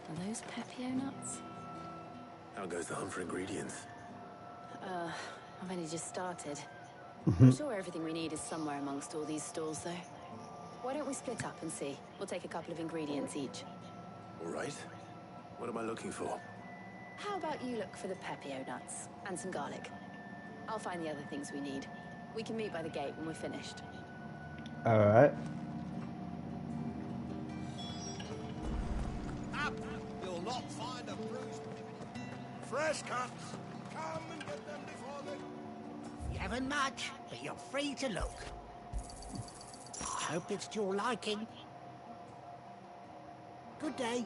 Are those Pepio nuts? How goes the hunt for ingredients? I've only just started. I'm sure everything we need is somewhere amongst all these stalls, though. Why don't we split up and see? We'll take a couple of ingredients each. All right. What am I looking for? How about you look for the Pepio nuts and some garlic? I'll find the other things we need. We can meet by the gate when we're finished. Alright. Up! You'll not find a bruised... Fresh cuts! Come and get them before they... You haven't much, but you're free to look. I hope it's to your liking. Good day.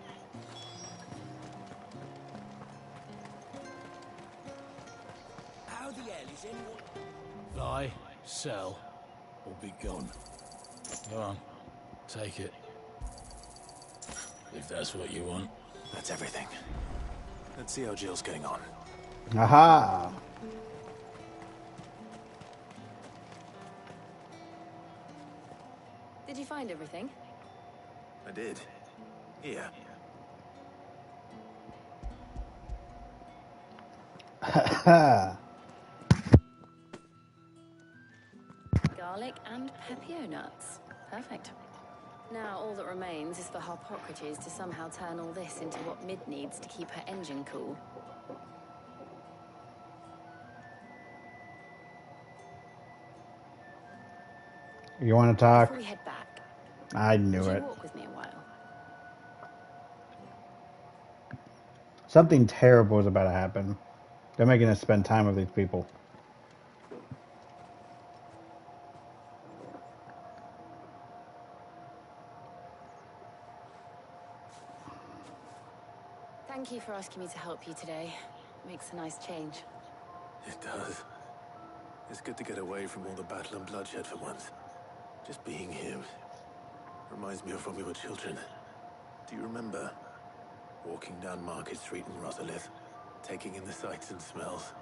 How the hell is anyone... Buy, sell, or be gone. Go on, take it. If that's what you want. That's everything. Let's see how Jill's getting on. Aha! Did you find everything? I did. Here. Garlic and pepio nuts. Perfect. Now all that remains is for Harpocrates to somehow turn all this into what Mid needs to keep her engine cool. You want to talk? Before we head back, I knew would it. you walk with me a while? Something terrible is about to happen. They're making us spend time with these people. Thank you for asking me to help you today. Makes a nice change. It does. It's good to get away from all the battle and bloodshed for once. Just being here reminds me of when we were children. Do you remember? Walking down Market Street in Rosalith, taking in the sights and smells.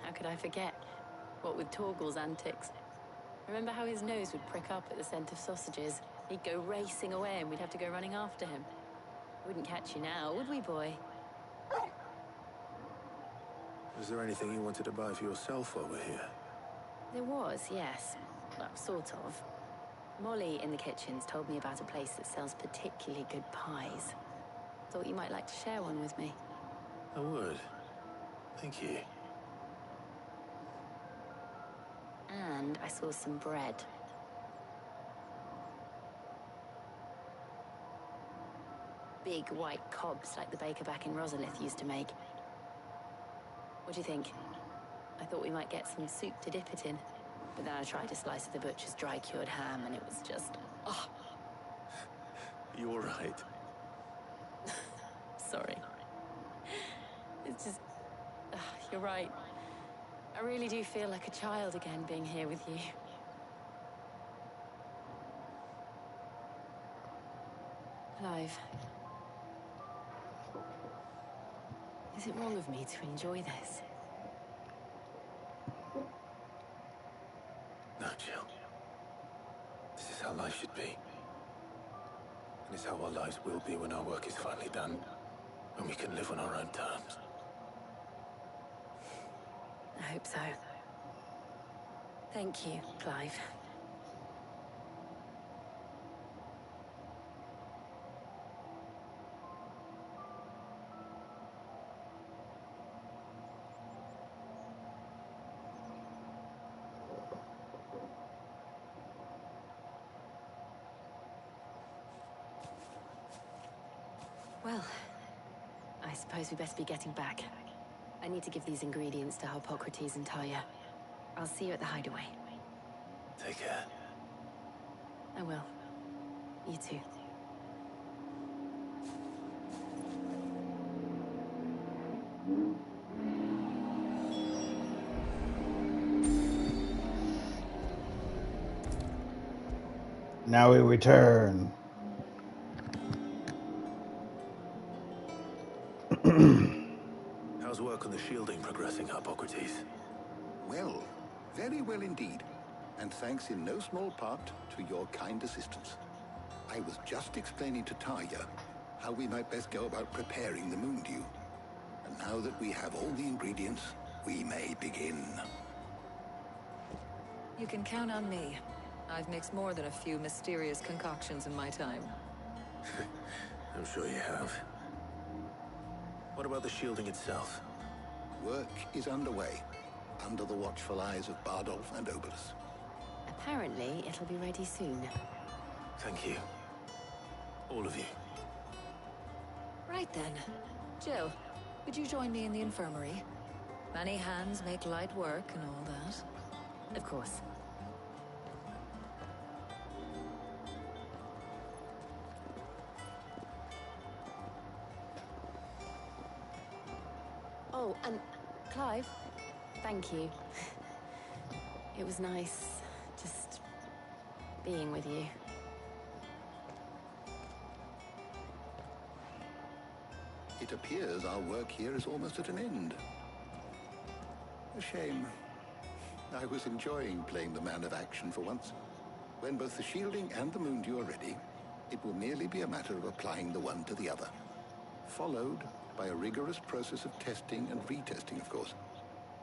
How could I forget? What with Torgal's antics. Remember how his nose would prick up at the scent of sausages? He'd go racing away and we'd have to go running after him. Wouldn't catch you now, would we, boy? Was there anything you wanted to buy for yourself while we're here? There was, yes. Well, sort of. Molly in the kitchens told me about a place that sells particularly good pies. Thought you might like to share one with me. I would. Thank you. And I saw some bread. Big white cobs like the baker back in Rosalith used to make. What do you think? I thought we might get some soup to dip it in. But then I tried a slice of the butcher's dry-cured ham and it was just... oh. You all right? Sorry. It's just... you're right. I really do feel like a child again being here with you. Clive. Is it wrong of me to enjoy this? No, Jill. This is how life should be. And it's how our lives will be when our work is finally done. When we can live on our own terms. I hope so. Thank you, Clive. Well, I suppose we best be getting back. I need to give these ingredients to Harpocrates and Talia. I'll see you at the hideaway. Take care. I will. You too. Now we return. How's work on the shielding progressing, Harpocrates? Well, very well indeed. And thanks in no small part to your kind assistance. I was just explaining to Talia how we might best go about preparing the moon dew. And now that we have all the ingredients, we may begin. You can count on me. I've mixed more than a few mysterious concoctions in my time. I'm sure you have. What about the shielding itself? Work is underway, under the watchful eyes of Bardolph and Obolus. A Apparently, it'll be ready soon. Thank you. All of you. Right then. Jill, would you join me in the infirmary? Many hands make light work and all that. Of course. Oh, and Clive, thank you. It was nice just being with you. It appears our work here is almost at an end. A shame. I was enjoying playing the man of action for once. When both the shielding and the moondew are ready, it will merely be a matter of applying the one to the other. Followed by a rigorous process of testing and retesting, of course.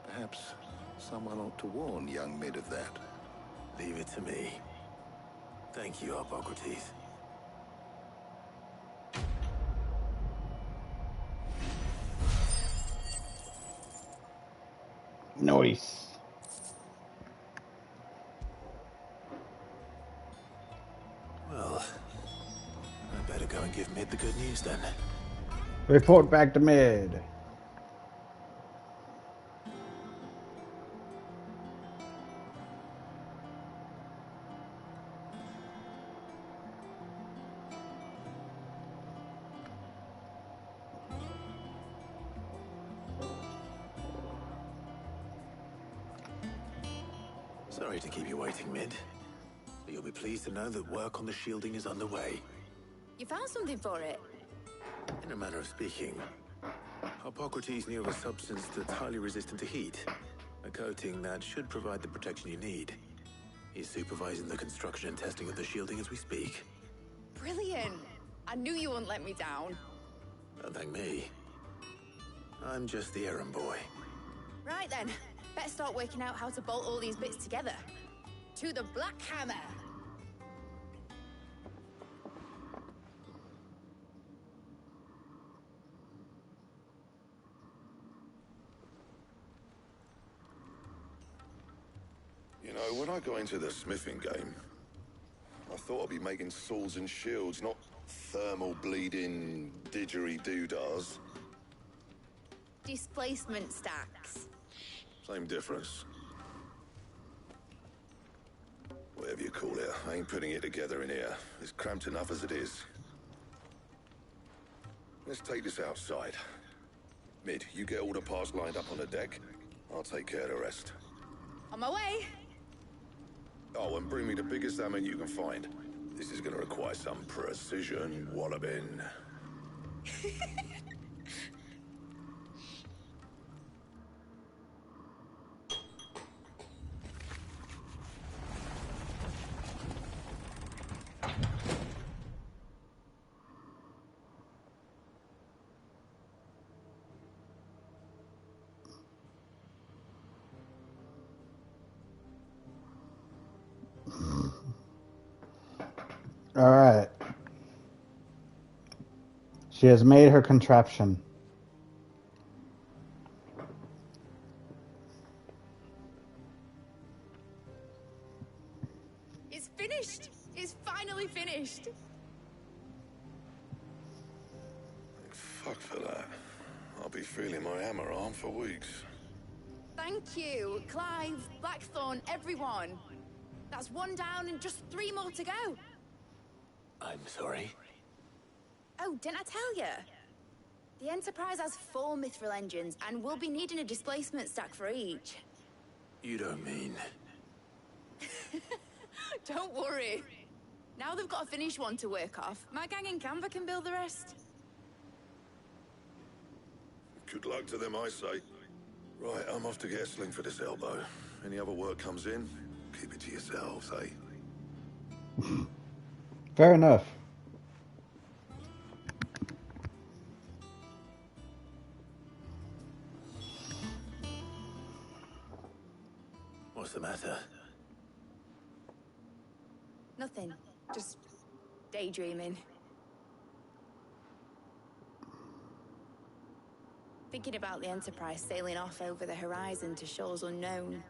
Perhaps someone ought to warn young Mid of that. Leave it to me. Thank you, Hippocrates. Nice. Well, I better go and give Mid the good news then. Report back to Mid. Sorry to keep you waiting, Mid. But you'll be pleased to know that work on the shielding is underway. You found something for it? In a manner of speaking, Hippocrates knew of a substance that's highly resistant to heat. A coating that should provide the protection you need. He's supervising the construction and testing of the shielding as we speak. Brilliant! I knew you wouldn't let me down. Don't thank me. I'm just the errand boy. Right then, better start working out how to bolt all these bits together. To the Black Hammer! You know, when I got into the smithing game, I thought I'd be making swords and shields, not thermal bleeding didgeridoo-dahs. Displacement stacks. Same difference. Whatever you call it, I ain't putting it together in here. It's cramped enough as it is. Let's take this outside. Mid, you get all the parts lined up on the deck. I'll take care of the rest. On my way! Oh, and bring me the biggest hammer you can find. This is gonna require some precision walloping. All right. She has made her contraption. It's finished! It's finally finished! Fuck for that. I'll be feeling my hammer arm for weeks. Thank you, Clive, Blackthorn, everyone. That's one down and just 3 more to go. I'm sorry. Oh, didn't I tell you? The Enterprise has 4 mithril engines, and we'll be needing a displacement stack for each. You don't mean... Don't worry. Now they've got a finished one to work off. My gang in Canva can build the rest. Good luck to them, I say. Right, I'm off to get a sling for this elbow. Any other work comes in, keep it to yourselves, eh? Fair enough. What's the matter? Nothing. Just daydreaming. Thinking about the Enterprise sailing off over the horizon to shores unknown.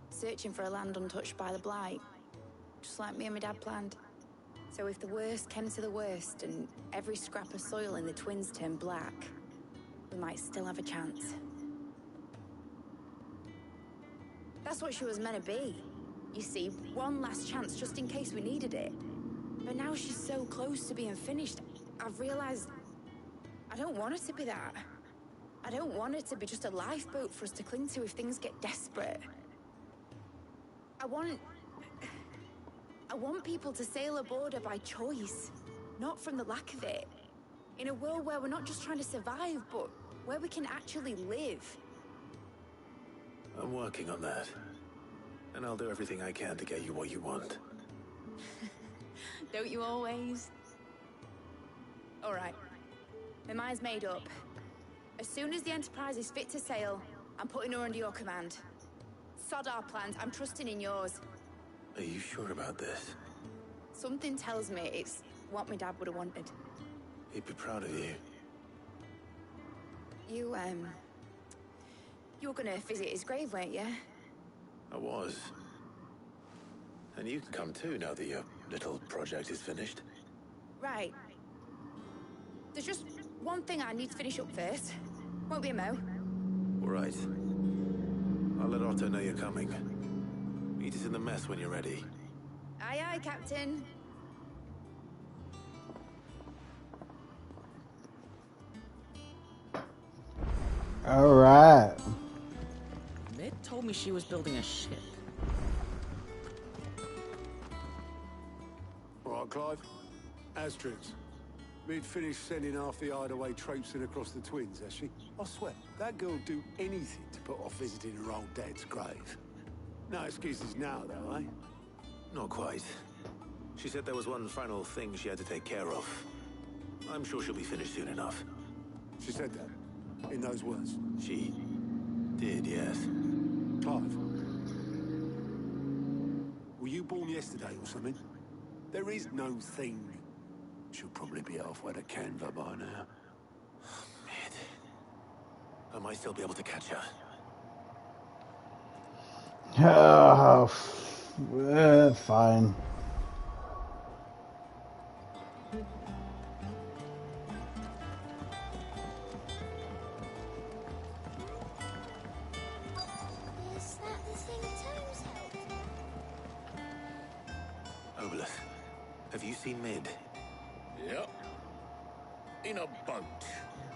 Searching for a land untouched by the Blight. just like me and my dad planned. So if the worst came to the worst and every scrap of soil in the twins turned black, we might still have a chance. That's what she was meant to be. You see, one last chance just in case we needed it. But now she's so close to being finished, I've realized I don't want her to be that. I don't want her to be just a lifeboat for us to cling to if things get desperate. I want people to sail aboard her by choice, not from the lack of it. In a world where we're not just trying to survive, but where we can actually live. I'm working on that. And I'll do everything I can to get you what you want. Don't you always? All right. My mind's made up. As soon as the Enterprise is fit to sail, I'm putting her under your command. Sod our plans, I'm trusting in yours. Are you sure about this? Something tells me it's what my dad would have wanted. He'd be proud of you. You were gonna visit his grave, weren't you? I was. And you can come too now that your little project is finished. Right. There's just one thing I need to finish up first. Won't be a mo. All right. I'll let Otto know you're coming. Meet us in the mess when you're ready. Aye, aye, Captain. All right. Mid told me she was building a ship. All right, Clive. Asterix. Mid finished sending half the hideaway traipsing across the twins, has she? I swear, that girl'd do anything to put off visiting her old dad's grave. No excuses now, though, eh? Not quite. She said there was one final thing she had to take care of. I'm sure she'll be finished soon enough. She said that? In those words? She did, yes. Clive. Were you born yesterday or something? There is no thing. She'll probably be halfway to Canva by now. Mid. I might still be able to catch her. Fine. Is that the thing Tom's held? Obolus, have you seen Mid? Yep. In a boat,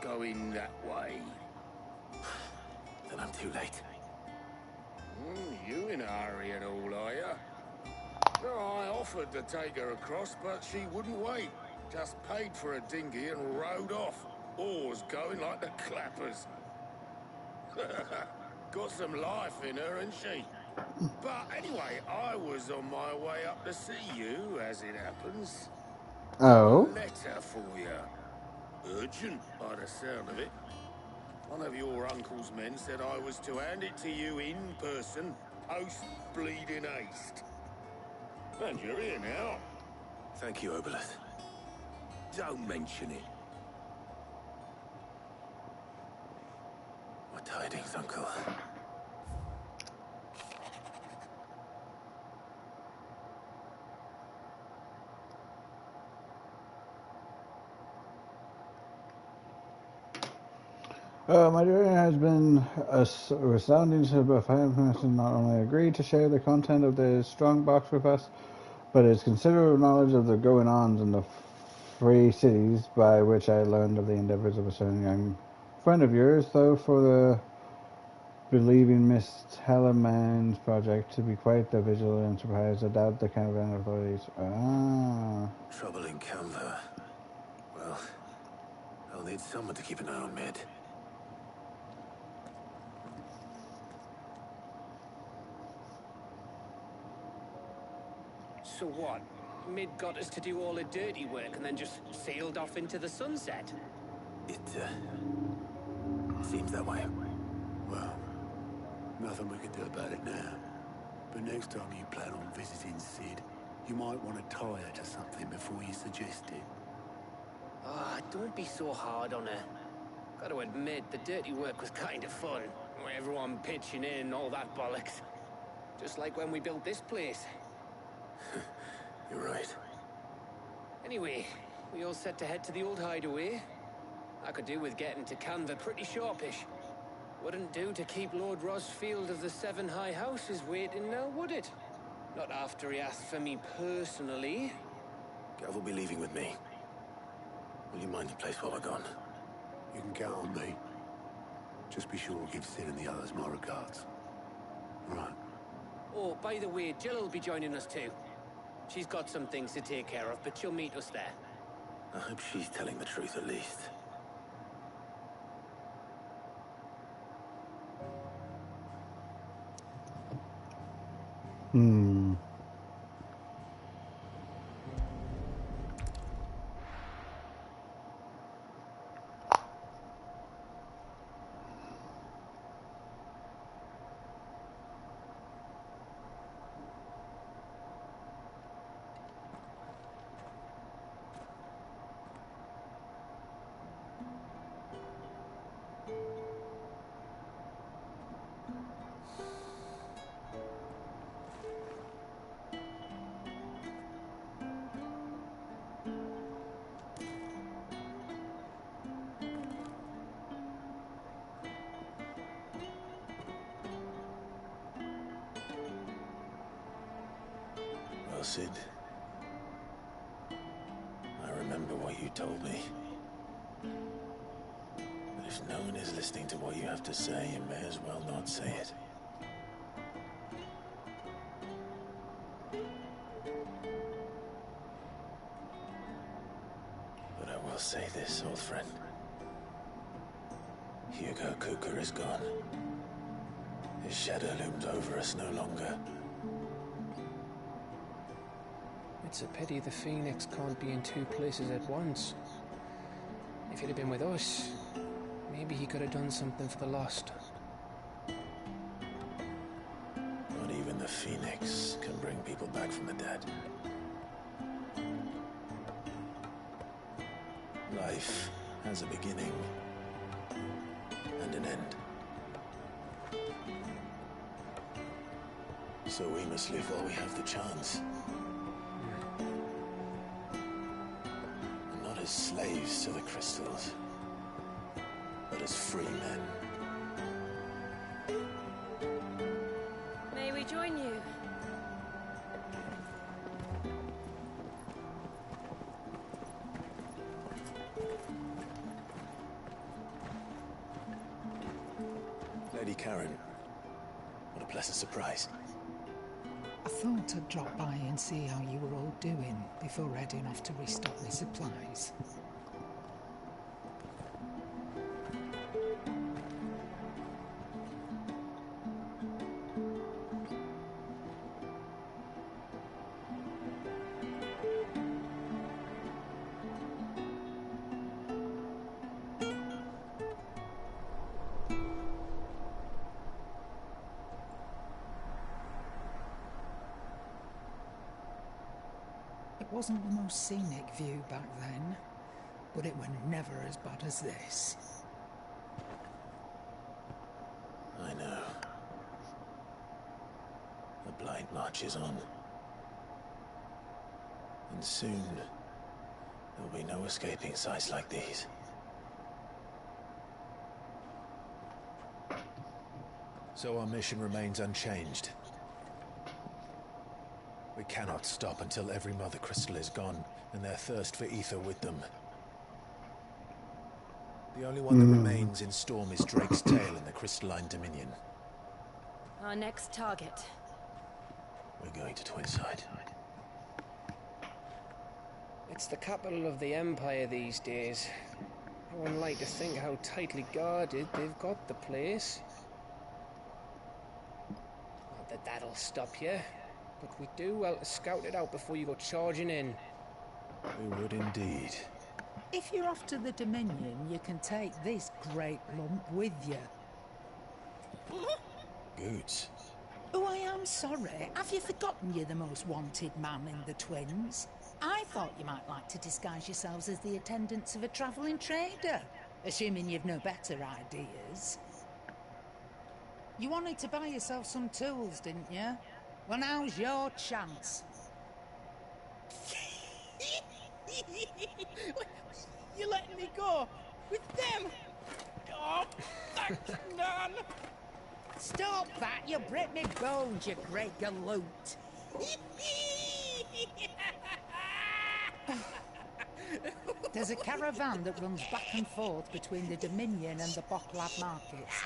going that way. Then I'm too late. You in a hurry at all, are you? No, I offered to take her across, but she wouldn't wait. Just paid for a dinghy and rowed off. Oars going like the clappers. Got some life in her, ain't she? But anyway, I was on my way up to see you, as it happens. Oh? A letter for you. Urgent, by the sound of it. One of your uncle's men said I was to hand it to you in person, post-bleeding haste. And you're here now. Thank you, Obolus. Don't mention it. What tidings, Uncle? My journey has been a resounding success. Not only agreed to share the content of the strong box with us, but his considerable knowledge of the going-ons in the free cities, by which I learned of the endeavors of a certain young friend of yours, though for the believing Miss Talleyrand's project to be quite the visual enterprise, I doubt the caravan authorities. Trouble in Canva. Well, I'll need someone to keep an eye on Mid. So what? Mid got us to do all the dirty work and then just sailed off into the sunset? It, seems that way. Well, nothing we can do about it now. But next time you plan on visiting Sid, you might want to tie her to something before you suggest it. Ah, don't be so hard on her. Gotta admit, the dirty work was kind of fun. Everyone pitching in, all that bollocks. Just like when we built this place. You're right. Anyway, we all set to head to the old hideaway. I could do with getting to Canva pretty sharpish. Wouldn't do to keep Lord Rosfield of the Seven High Houses waiting now, would it? Not after he asked for me personally. Gav will be leaving with me. Will you mind the place while we're gone? You can count on me. Just be sure to give Sid and the others my regards. Right. Oh, by the way, Jill will be joining us too. She's got some things to take care of, but she'll meet us there. I hope she's telling the truth at least. Hmm. Well, Sid, I remember what you told me. But if no one is listening to what you have to say, you may as well not say it. But I will say this, old friend. Hugo Cooker is gone. His shadow looms over us no longer. It's a pity the Phoenix can't be in two places at once. If he'd have been with us, maybe he could have done something for the lost. Not even the Phoenix can bring people back from the dead. Life has a beginning and an end. So we must live while we have the chance. And not as slaves to the crystals, but as free men. May we join you? Lady Karen, what a pleasant surprise. I thought I'd drop by and see how you were all doing before heading off to restock my supplies. It wasn't the most scenic view back then, but it were never as bad as this. I know. The blight marches on. And soon, there'll be no escaping sights like these. So our mission remains unchanged. We cannot stop until every Mother Crystal is gone, and their thirst for ether with them. The only one that remains in Storm is Drake's Tail in the Crystalline Dominion. Our next target. We're going to Twinside. It's the capital of the Empire these days. I wouldn't like to think how tightly guarded they've got the place. Not that that'll stop you, but we do well to scout it out before you go charging in. We would indeed. If you're off to the Dominion, you can take this great lump with you. Goods. Oh, I am sorry. Have you forgotten you're the most wanted man in the Twins? I thought you might like to disguise yourselves as the attendants of a travelling trader, assuming you've no better ideas. You wanted to buy yourself some tools, didn't you? Well, now's your chance. You're letting me go with them? Oh, thanks, Nan. Stop that! You'll break me bones, you great galoot! There's a caravan that runs back and forth between the Dominion and the Bocklab markets.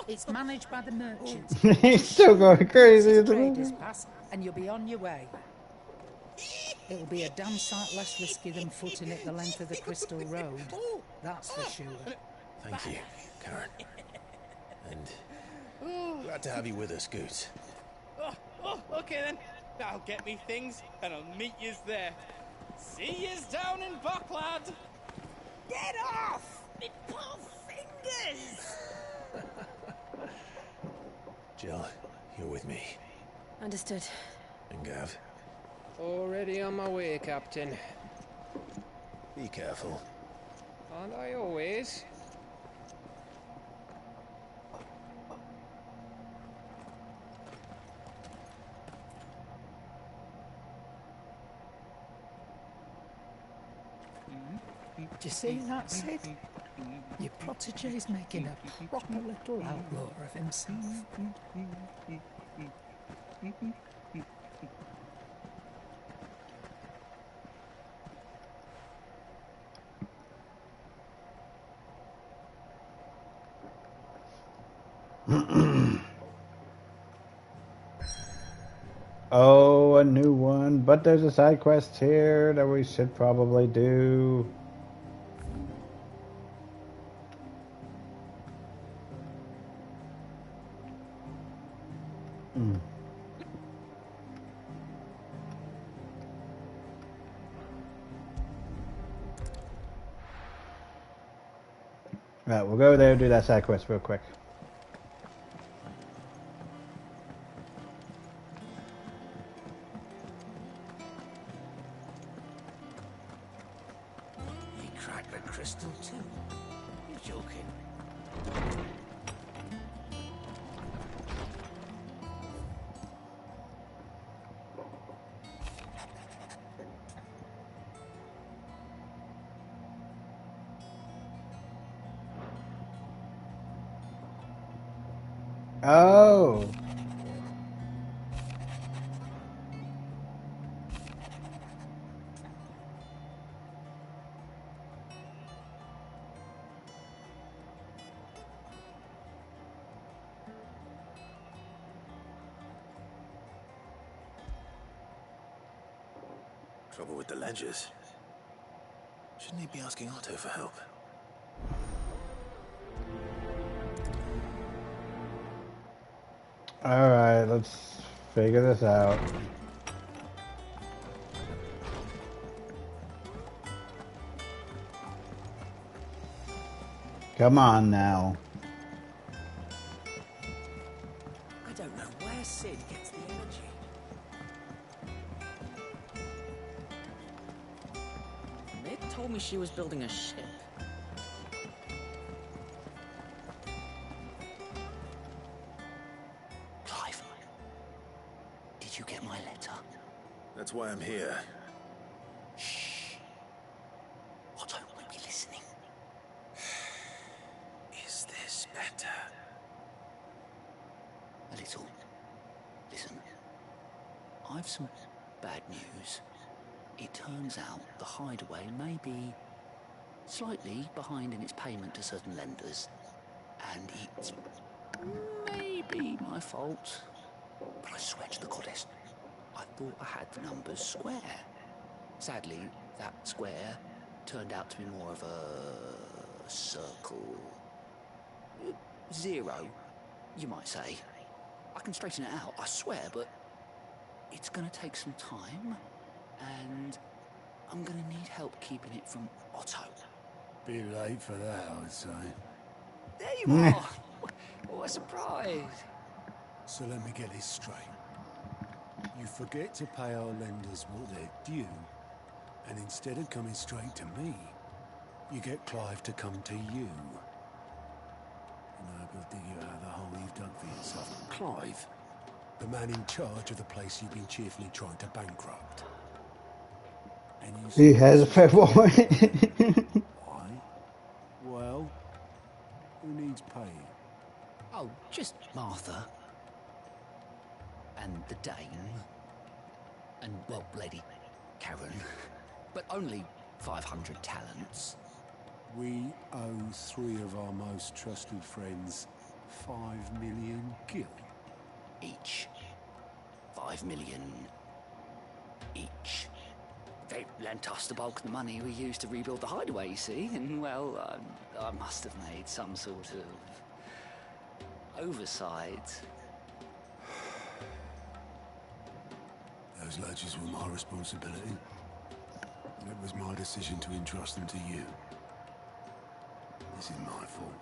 It's managed by the merchants. He's Just still show going the crazy Princess at the Traders moment. Pass and you'll be on your way. It'll be a damn sight less risky than footing it the length of the Crystal Road. That's for sure. Thank you, Karen. And glad to have you with us, Goose. Okay then. I'll get me things and I'll meet yous there. See yous down in Bocklad. Get off! Me poor fingers! Jill, you're with me. Understood. And Gav, Already on my way, Captain. be careful. Aren't I always? Do you see that, Sid? Your protege's making a proper little outlaw of himself. Oh, a new one. But there's a side quest here that we should probably do. Right, we'll go there and do that side quest real quick. He cracked the crystal too. You're joking. Oh. Trouble with the ledgers. Shouldn't he be asking Otto for help? Alright, let's figure this out. Come on now. I don't know where Sid gets the energy. Mid told me she was building a ship. Clive, did you get my letter? That's why I'm here. Shh. Otto won't be listening. Is this better? A little. Listen, I've some bad news. It turns out the hideaway may be slightly behind in its payment to certain lenders, and it's maybe my fault. But I swear to the goddess, I thought I had the numbers square. Sadly, that square turned out to be more of a circle. Zero, you might say. I can straighten it out, I swear, but it's gonna take some time, and I'm gonna need help keeping it from Otto. Be late for that, I would say. There you are! What a surprise! So let me get this straight. You forget to pay our lenders what they're due, and instead of coming straight to me, you get Clive to come to you. And I hope he'll dig you out of the hole you've dug for yourself. Clive, the man in charge of the place you've been cheerfully trying to bankrupt. And you He said has a this pet was boy. why? Well, who needs paying? Oh, just Martha. And the Dame. And, well, Lady Karen. But only 500 talents. We owe 3 of our most trusted friends 5 million gil. Each. 5 million each. They lent us the bulk of the money we used to rebuild the hideaway, you see, and, well, I must have made some sort of oversight. Those ledgers were my responsibility. And it was my decision to entrust them to you. This is my fault.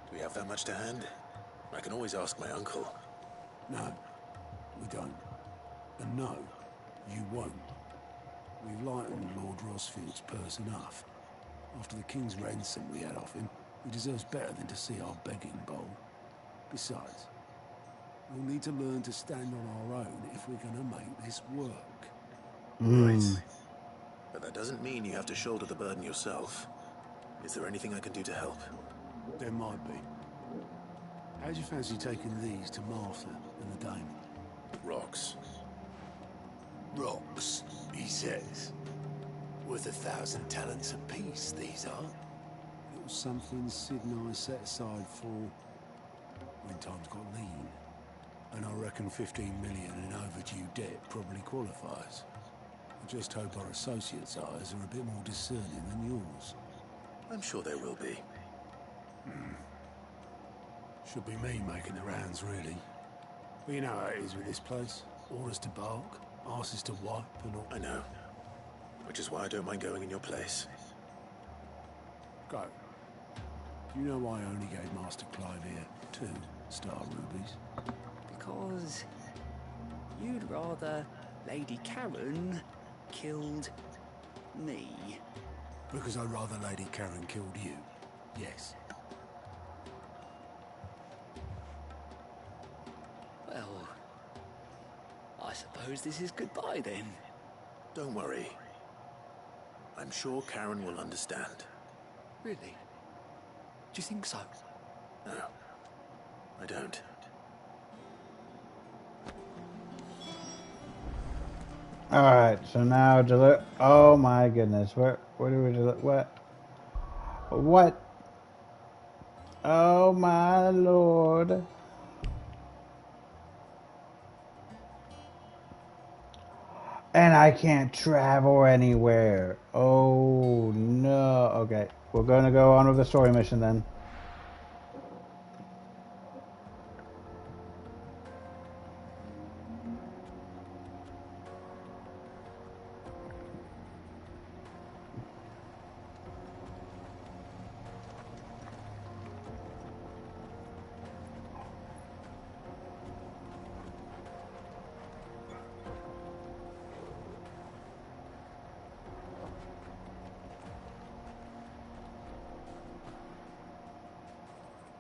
Do we have that much to hand? I can always ask my uncle. No, we don't. And no, you won't. We've lightened Lord Rosfield's purse enough. After the King's ransom we had off him, he deserves better than to see our begging bowl. Besides, we'll need to learn to stand on our own if we're gonna make this work. Right. But that doesn't mean you have to shoulder the burden yourself. Is there anything I can do to help? There might be. How'd you fancy taking these to Martha and the Dame? Rocks. Rocks, he says. Worth 1,000 talents apiece, these are. It was something Sid and I set aside for when times got lean. And I reckon 15 million in overdue debt probably qualifies. I just hope our associates' eyes are a bit more discerning than yours. I'm sure there will be. Should be me making the rounds, really. But you know how it is with this place. Orders to bark, asses to wipe, and all. I know. Which is why I don't mind going in your place. Go. Do you know why I only gave Master Clive here 2 star rubies? Because you'd rather Lady Karen killed me. Because I'd rather Lady Karen killed you. Yes. Well, I suppose this is goodbye then. Don't worry. I'm sure Karen will understand. Really? Do you think so? No, I don't. Alright, so now oh my goodness, what do we do? What? Oh my lord. And I can't travel anywhere. Oh no. Okay, we're gonna go on with the story mission then.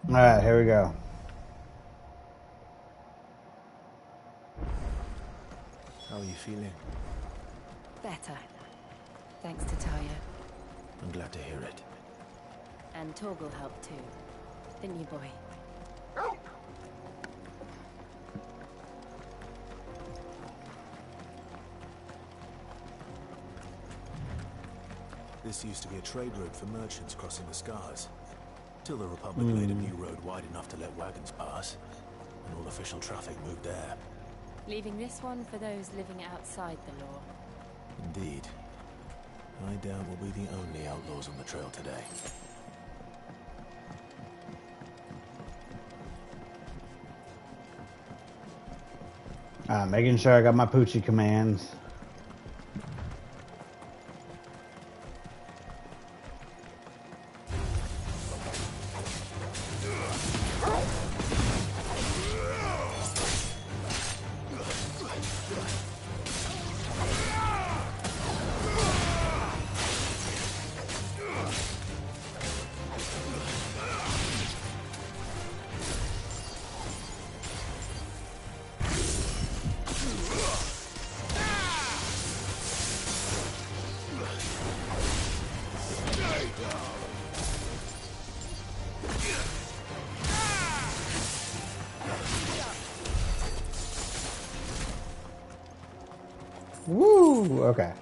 Alright, here we go. How are you feeling? Better. Thanks to Talia. I'm glad to hear it. And Torgal helped too. Didn't you, boy? This used to be a trade route for merchants crossing the Scars. Till the Republic laid a new road wide enough to let wagons pass, and all official traffic moved there. Leaving this one for those living outside the law. Indeed. I doubt we'll be the only outlaws on the trail today. Making sure I got my Poochie commands. Woo! Okay.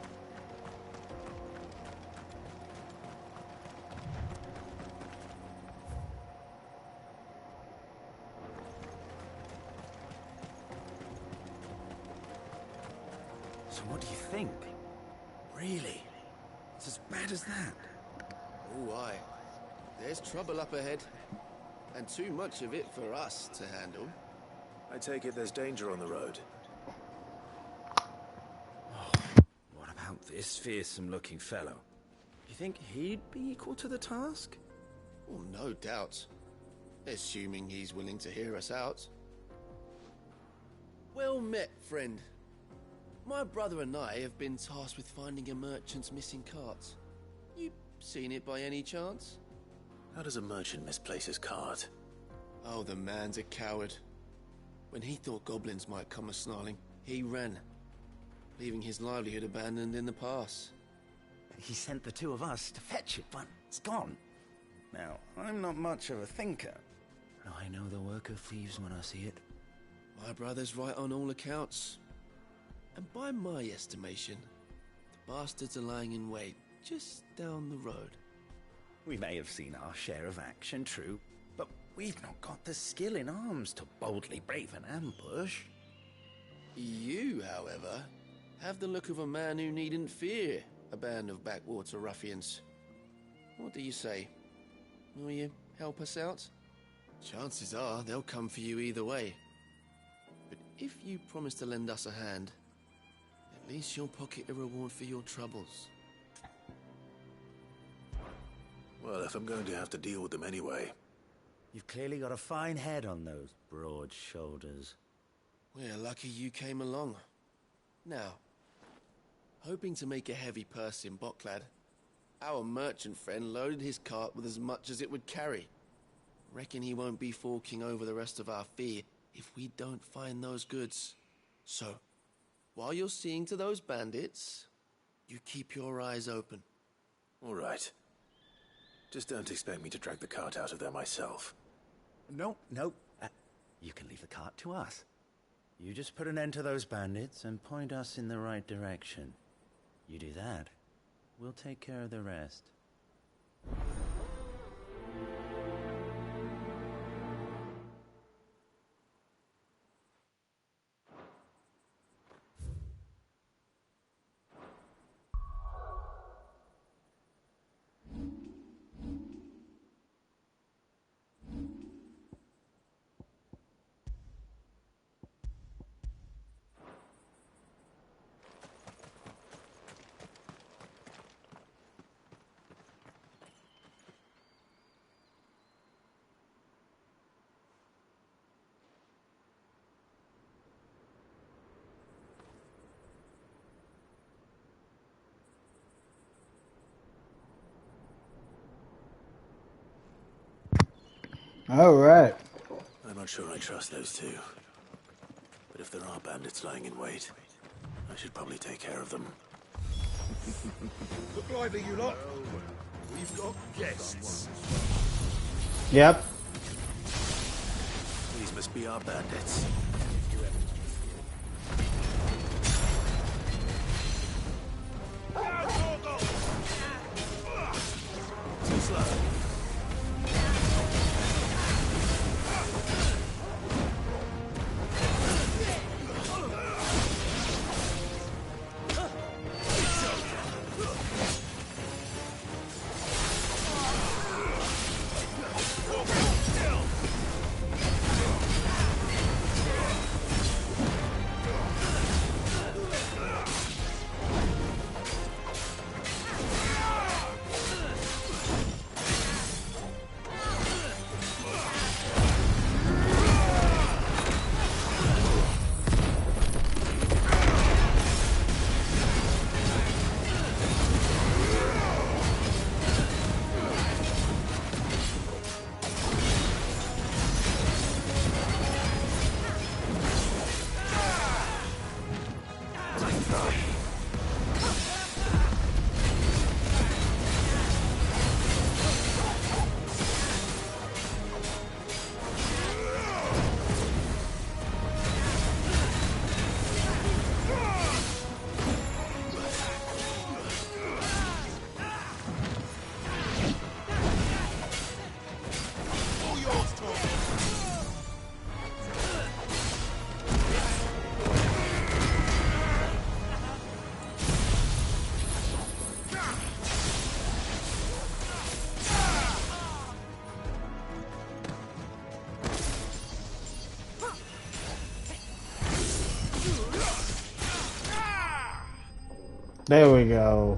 So what do you think? Really? It's as bad as that? Oh, aye. There's trouble up ahead. And too much of it for us to handle. I take it there's danger on the road. What about this fearsome-looking fellow? You think he'd be equal to the task? Well, no doubt. Assuming he's willing to hear us out. Well met, friend. My brother and I have been tasked with finding a merchant's missing cart. You seen it by any chance? How does a merchant misplace his cart? Oh, the man's a coward. When he thought goblins might come a-snarling, he ran, leaving his livelihood abandoned in the pass. He sent the two of us to fetch it, but it's gone. Now, I'm not much of a thinker. I know the work of thieves when I see it. My brother's right on all accounts. And by my estimation, the bastards are lying in wait just down the road. We may have seen our share of action, true, but we've not got the skill in arms to boldly brave an ambush. You, however, have the look of a man who needn't fear a band of backwater ruffians. What do you say? Will you help us out? Chances are they'll come for you either way. But if you promise to lend us a hand, at least you'll pocket a reward for your troubles. Well, if I'm going to have to deal with them anyway. You've clearly got a fine head on those broad shoulders. We're lucky you came along. Now, hoping to make a heavy purse in Bocklad, our merchant friend loaded his cart with as much as it would carry. Reckon he won't be forking over the rest of our fee if we don't find those goods. So, while you're seeing to those bandits, you keep your eyes open. All right. Just don't expect me to drag the cart out of there myself. No. You can leave the cart to us. You just put an end to those bandits and point us in the right direction. You do that, we'll take care of the rest. All right. I'm not sure I trust those two. But if there are bandits lying in wait, I should probably take care of them. Look lively, you lot. We've got guests. Yep. These must be our bandits. Too slow. There we go.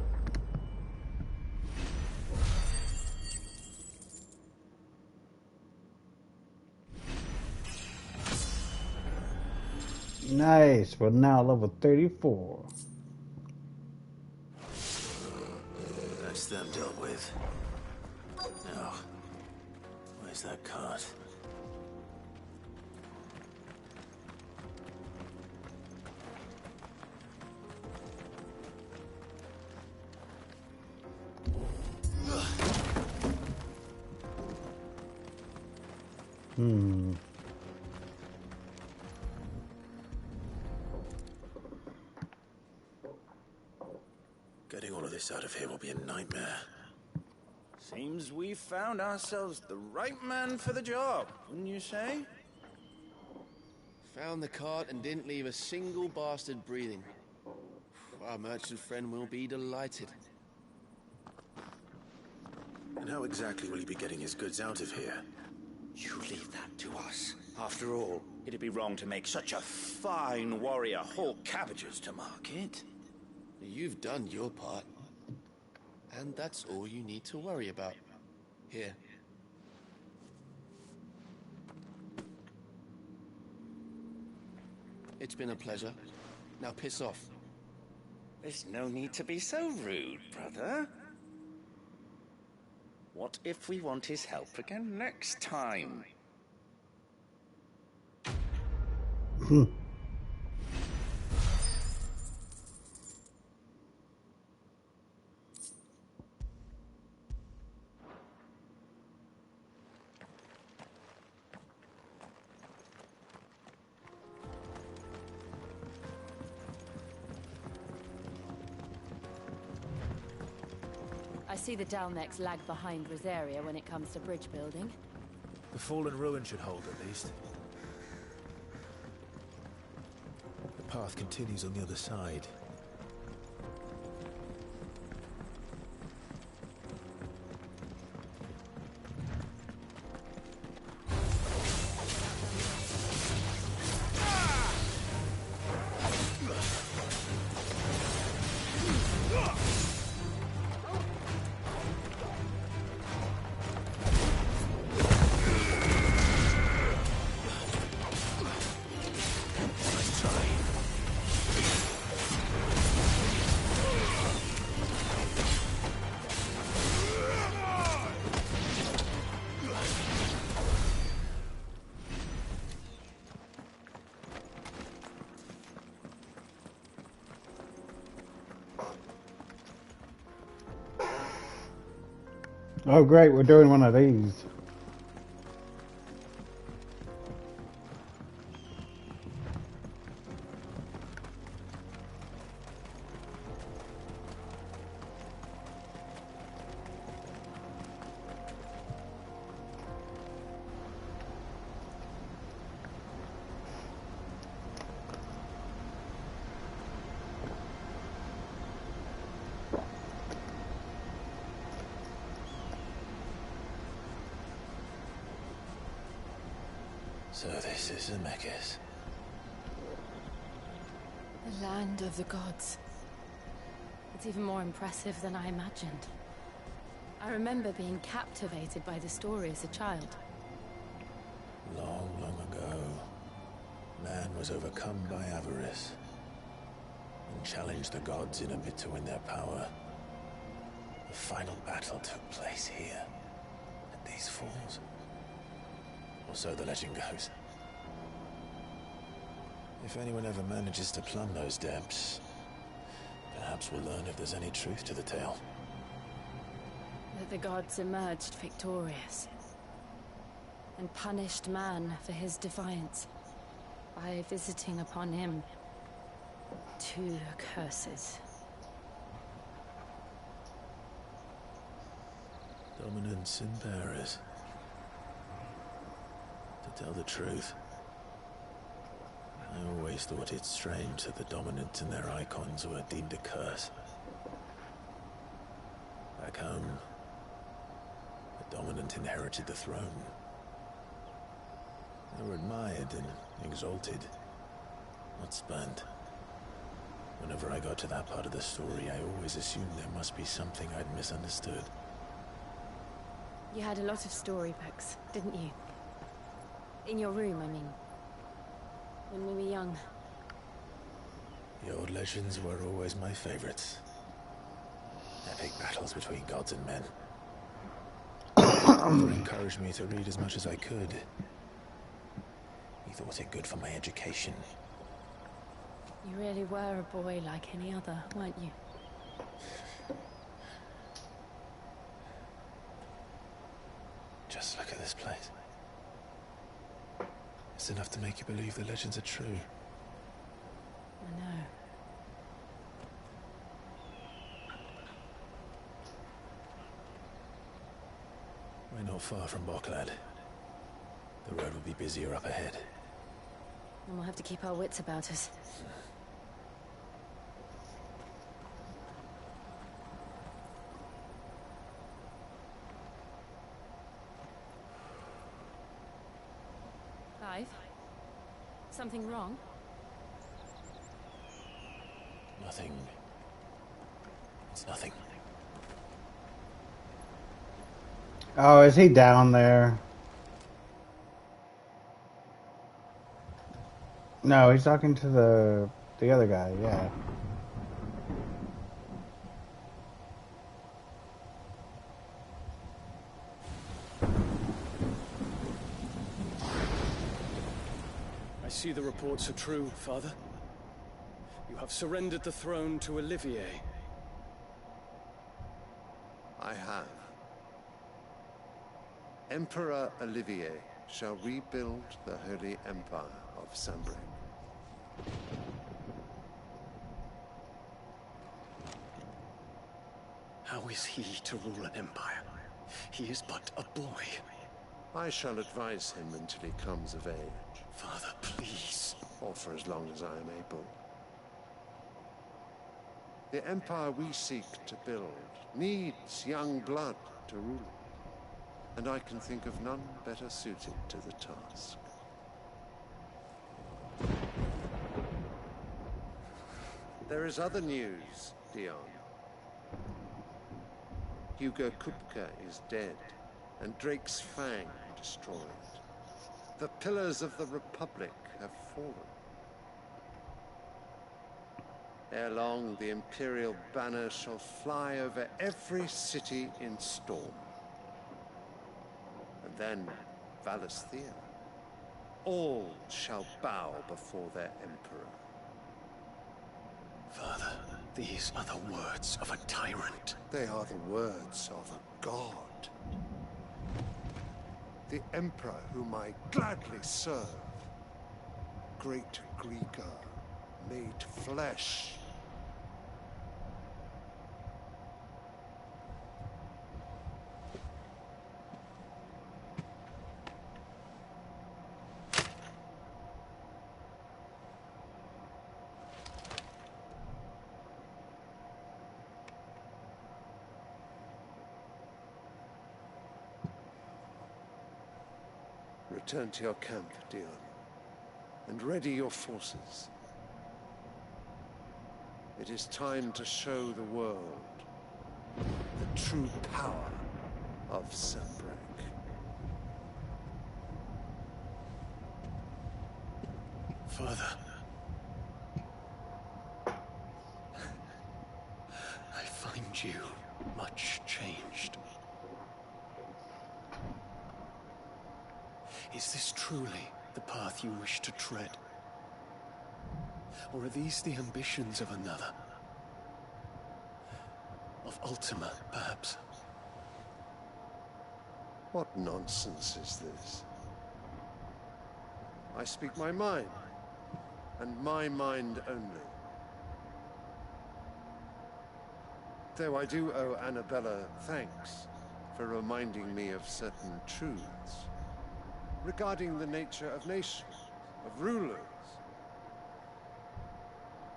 Nice. We're now level 34. That's them dealt with. Now, where's that cart? Hmm. Getting all of this out of here will be a nightmare. Seems we've found ourselves the right man for the job, wouldn't you say? Found the cart and didn't leave a single bastard breathing. Our merchant friend will be delighted. And how exactly will he be getting his goods out of here? You leave that to us. After all, it'd be wrong to make such a fine warrior haul cabbages to market. You've done your part. And that's all you need to worry about. Here. It's been a pleasure. Now piss off. There's no need to be so rude, brother. What if we want his help again next time? I see the Dalnecs lag behind Rosaria when it comes to bridge building. The fallen ruin should hold, at least. The path continues on the other side. Oh, great. We're doing one of these. So this is Zemeckis. The land of the gods. It's even more impressive than I imagined. I remember being captivated by the story as a child. Long, long ago, man was overcome by avarice and challenged the gods in a bid to win their power. The final battle took place here, at these falls. Or so the legend goes. If anyone ever manages to plumb those depths, perhaps we'll learn if there's any truth to the tale. That the gods emerged victorious and punished man for his defiance by visiting upon him 2 curses. Dominance and bearers. To tell the truth, I always thought it strange that the dominant and their icons were deemed a curse. Back home, the dominant inherited the throne. They were admired and exalted, not spurned. Whenever I got to that part of the story, I always assumed there must be something I'd misunderstood. You had a lot of storybooks, didn't you? In your room, I mean. When we were young. The old legends were always my favorites. Epic battles between gods and men. Father encouraged me to read as much as I could. He thought it good for my education. You really were a boy like any other, weren't you? Just look at this place. It's enough to make you believe the legends are true. I know. We're not far from Boklad. The road will be busier up ahead. And we'll have to keep our wits about us. Clive? Something wrong? Nothing. It's nothing. Oh, is he down there? No, he's talking to the other guy, yeah. I see the reports are true, Father. You have surrendered the throne to Olivier. I have. Emperor Olivier shall rebuild the Holy Empire of Sambre. How is he to rule an empire? He is but a boy. I shall advise him until he comes of age. Father, please. Or for as long as I am able. The empire we seek to build needs young blood to rule it, and I can think of none better suited to the task. There is other news, Dion. Hugo Kupka is dead, and Drake's Fang destroyed. The pillars of the Republic have fallen. Ere long, the Imperial banner shall fly over every city in Storm. And then, Valisthea. All shall bow before their Emperor. Father, these are the words of a tyrant. They are the words of a god. The Emperor whom I gladly serve. Great Greeker, made flesh. Return to your camp, Dion, and ready your forces. It is time to show the world the true power of Sambre. Father. I find you much changed. Is this truly the path you wish to tread? Or are these the ambitions of another? Of Ultima, perhaps? What nonsense is this? I speak my mind, and my mind only. Though I do owe Annabella thanks for reminding me of certain truths regarding the nature of nations, of rulers,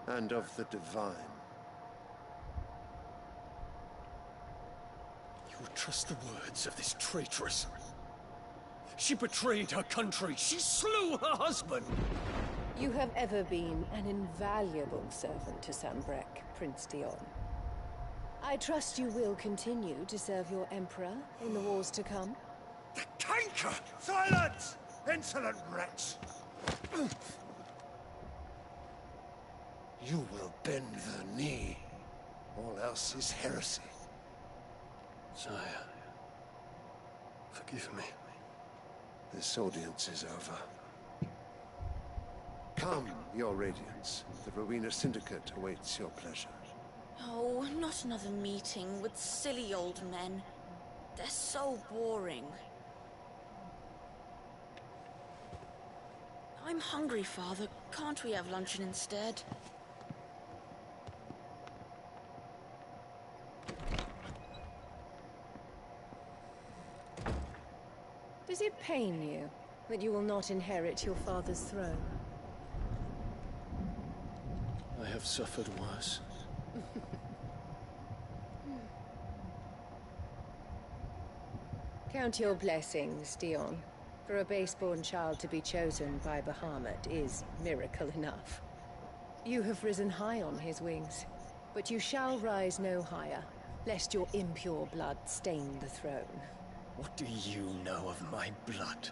and of the divine. You would trust the words of this traitress? She betrayed her country. She slew her husband. You have ever been an invaluable servant to Sambrek, Prince Dion. I trust you will continue to serve your Emperor in the wars to come. The canker! Silence! Insolent wretch! You will bend the knee. All else is heresy. Sire, forgive me. This audience is over. Come, your Radiance. The Rowena Syndicate awaits your pleasure. Oh, not another meeting with silly old men. They're so boring. I'm hungry, Father. Can't we have luncheon instead? Does it pain you that you will not inherit your father's throne? I have suffered worse. Count your blessings, Dion. For a base-born child to be chosen by Bahamut is miracle enough. You have risen high on his wings, but you shall rise no higher, lest your impure blood stain the throne. What do you know of my blood?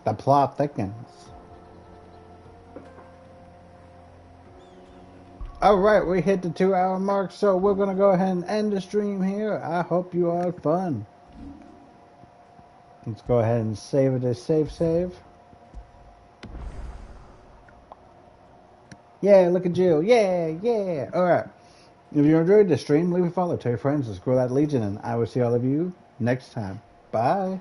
The plot thickens. Alright, we hit the 2-hour mark, so we're going to go ahead and end the stream here. I hope you all had fun. Let's go ahead and save it as save. Yeah, look at Jill. Yeah. Alright. If you enjoyed the stream, leave a follow, tell your friends, let's grow that legion, and I will see all of you next time. Bye.